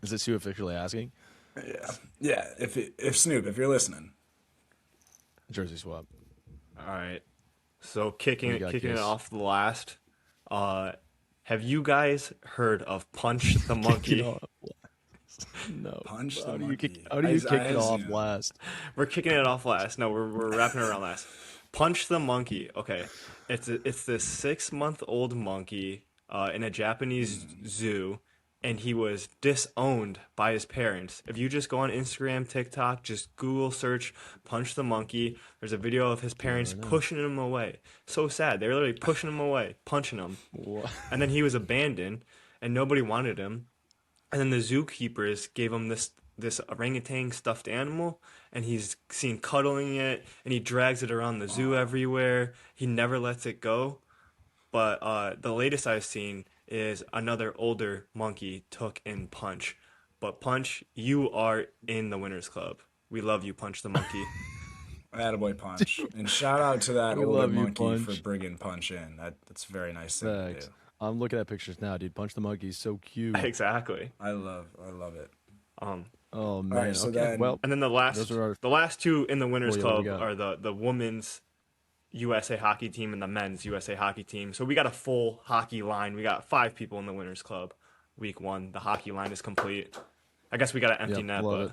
Is this you officially asking?
Yeah, yeah. If Snoop, if you're listening,
Jersey swap.
All right. So kicking
What do you got,
it
Case?
off the last. Have you guys heard of Punch the Monkey?
No.
Punch the
How do you
Monkey.
kick it off
seen it.
last?
We're kicking it off last. No, we're wrapping it around last. Punch the Monkey. Okay, it's this 6-month-old monkey in a Japanese zoo, and he was disowned by his parents. If you just go on Instagram, TikTok, just Google search Punch the Monkey. There's a video of his parents pushing him away. So sad. They were literally pushing him away, punching him,
What?
and then he was abandoned, and nobody wanted him. And then the zookeepers gave him this orangutan stuffed animal, and he's seen cuddling it, and he drags it around the zoo everywhere. He never lets it go. But the latest I've seen is another older monkey took in Punch. But Punch, you are in the Winners Club. We love you, Punch the Monkey.
Attaboy Punch. And shout out to that
We
older
love you,
monkey
Punch.
for bringing Punch in. That's a very nice thing to
Thanks.
do.
I'm looking at pictures now, dude. Punch the Monkey is so cute.
Exactly.
I love it.
Oh man.
right, so
okay.
then-
Well,
And then the
Those are our-
last 2 in the Winners
Well, yeah, what
Club
we got?
are the women's USA hockey team and the men's USA hockey team. So we got a full hockey line. We got 5 people in the Winners Club. Week 1, the hockey line is complete. I guess we got an empty
Yep,
net,
love it.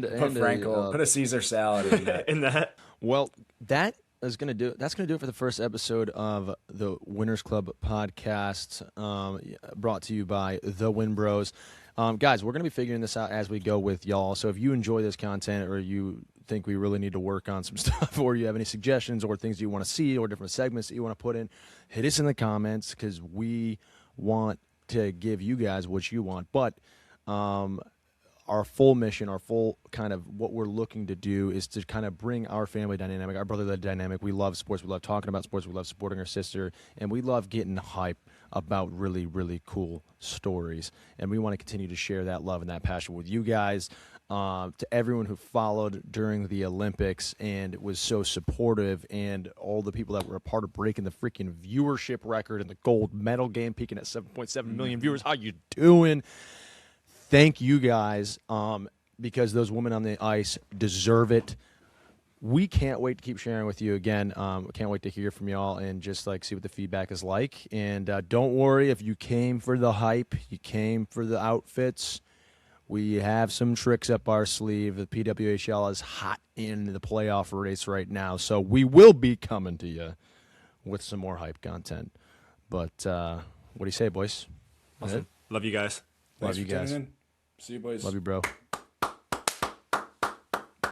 but
Put Frankel, put a Caesar salad in that.
in that,
Well, that's gonna do it for the first episode of the Winners Club podcast, brought to you by the WinnBros. Guys, we're gonna be figuring this out as we go with y'all. So if you enjoy this content, or you think we really need to work on some stuff, or you have any suggestions or things you want to see, or different segments that you want to put in, hit us in the comments, because we want to give you guys what you want. But our full mission, our full kind of what we're looking to do is to kind of bring our family dynamic, our brotherly dynamic. We love sports. We love talking about sports. We love supporting our sister. And we love getting hype about really, really cool stories. And we want to continue to share that love and that passion with you guys. To everyone who followed during the Olympics and was so supportive, and all the people that were a part of breaking the freaking viewership record in the gold medal game, peaking at 7.7 million viewers. How you doing? Thank you guys, because those women on the ice deserve it. We can't wait to keep sharing with you again. Can't wait to hear from y'all and just like see what the feedback is like. And don't worry if you came for the hype, you came for the outfits. We have some tricks up our sleeve. The PWHL is hot in the playoff race right now, so we will be coming to you with some more hype content. But what do you say, boys?
awesome. Love you guys.
Love
Thanks
you
for
guys.
tuning in. See you, boys.
Love you, bro.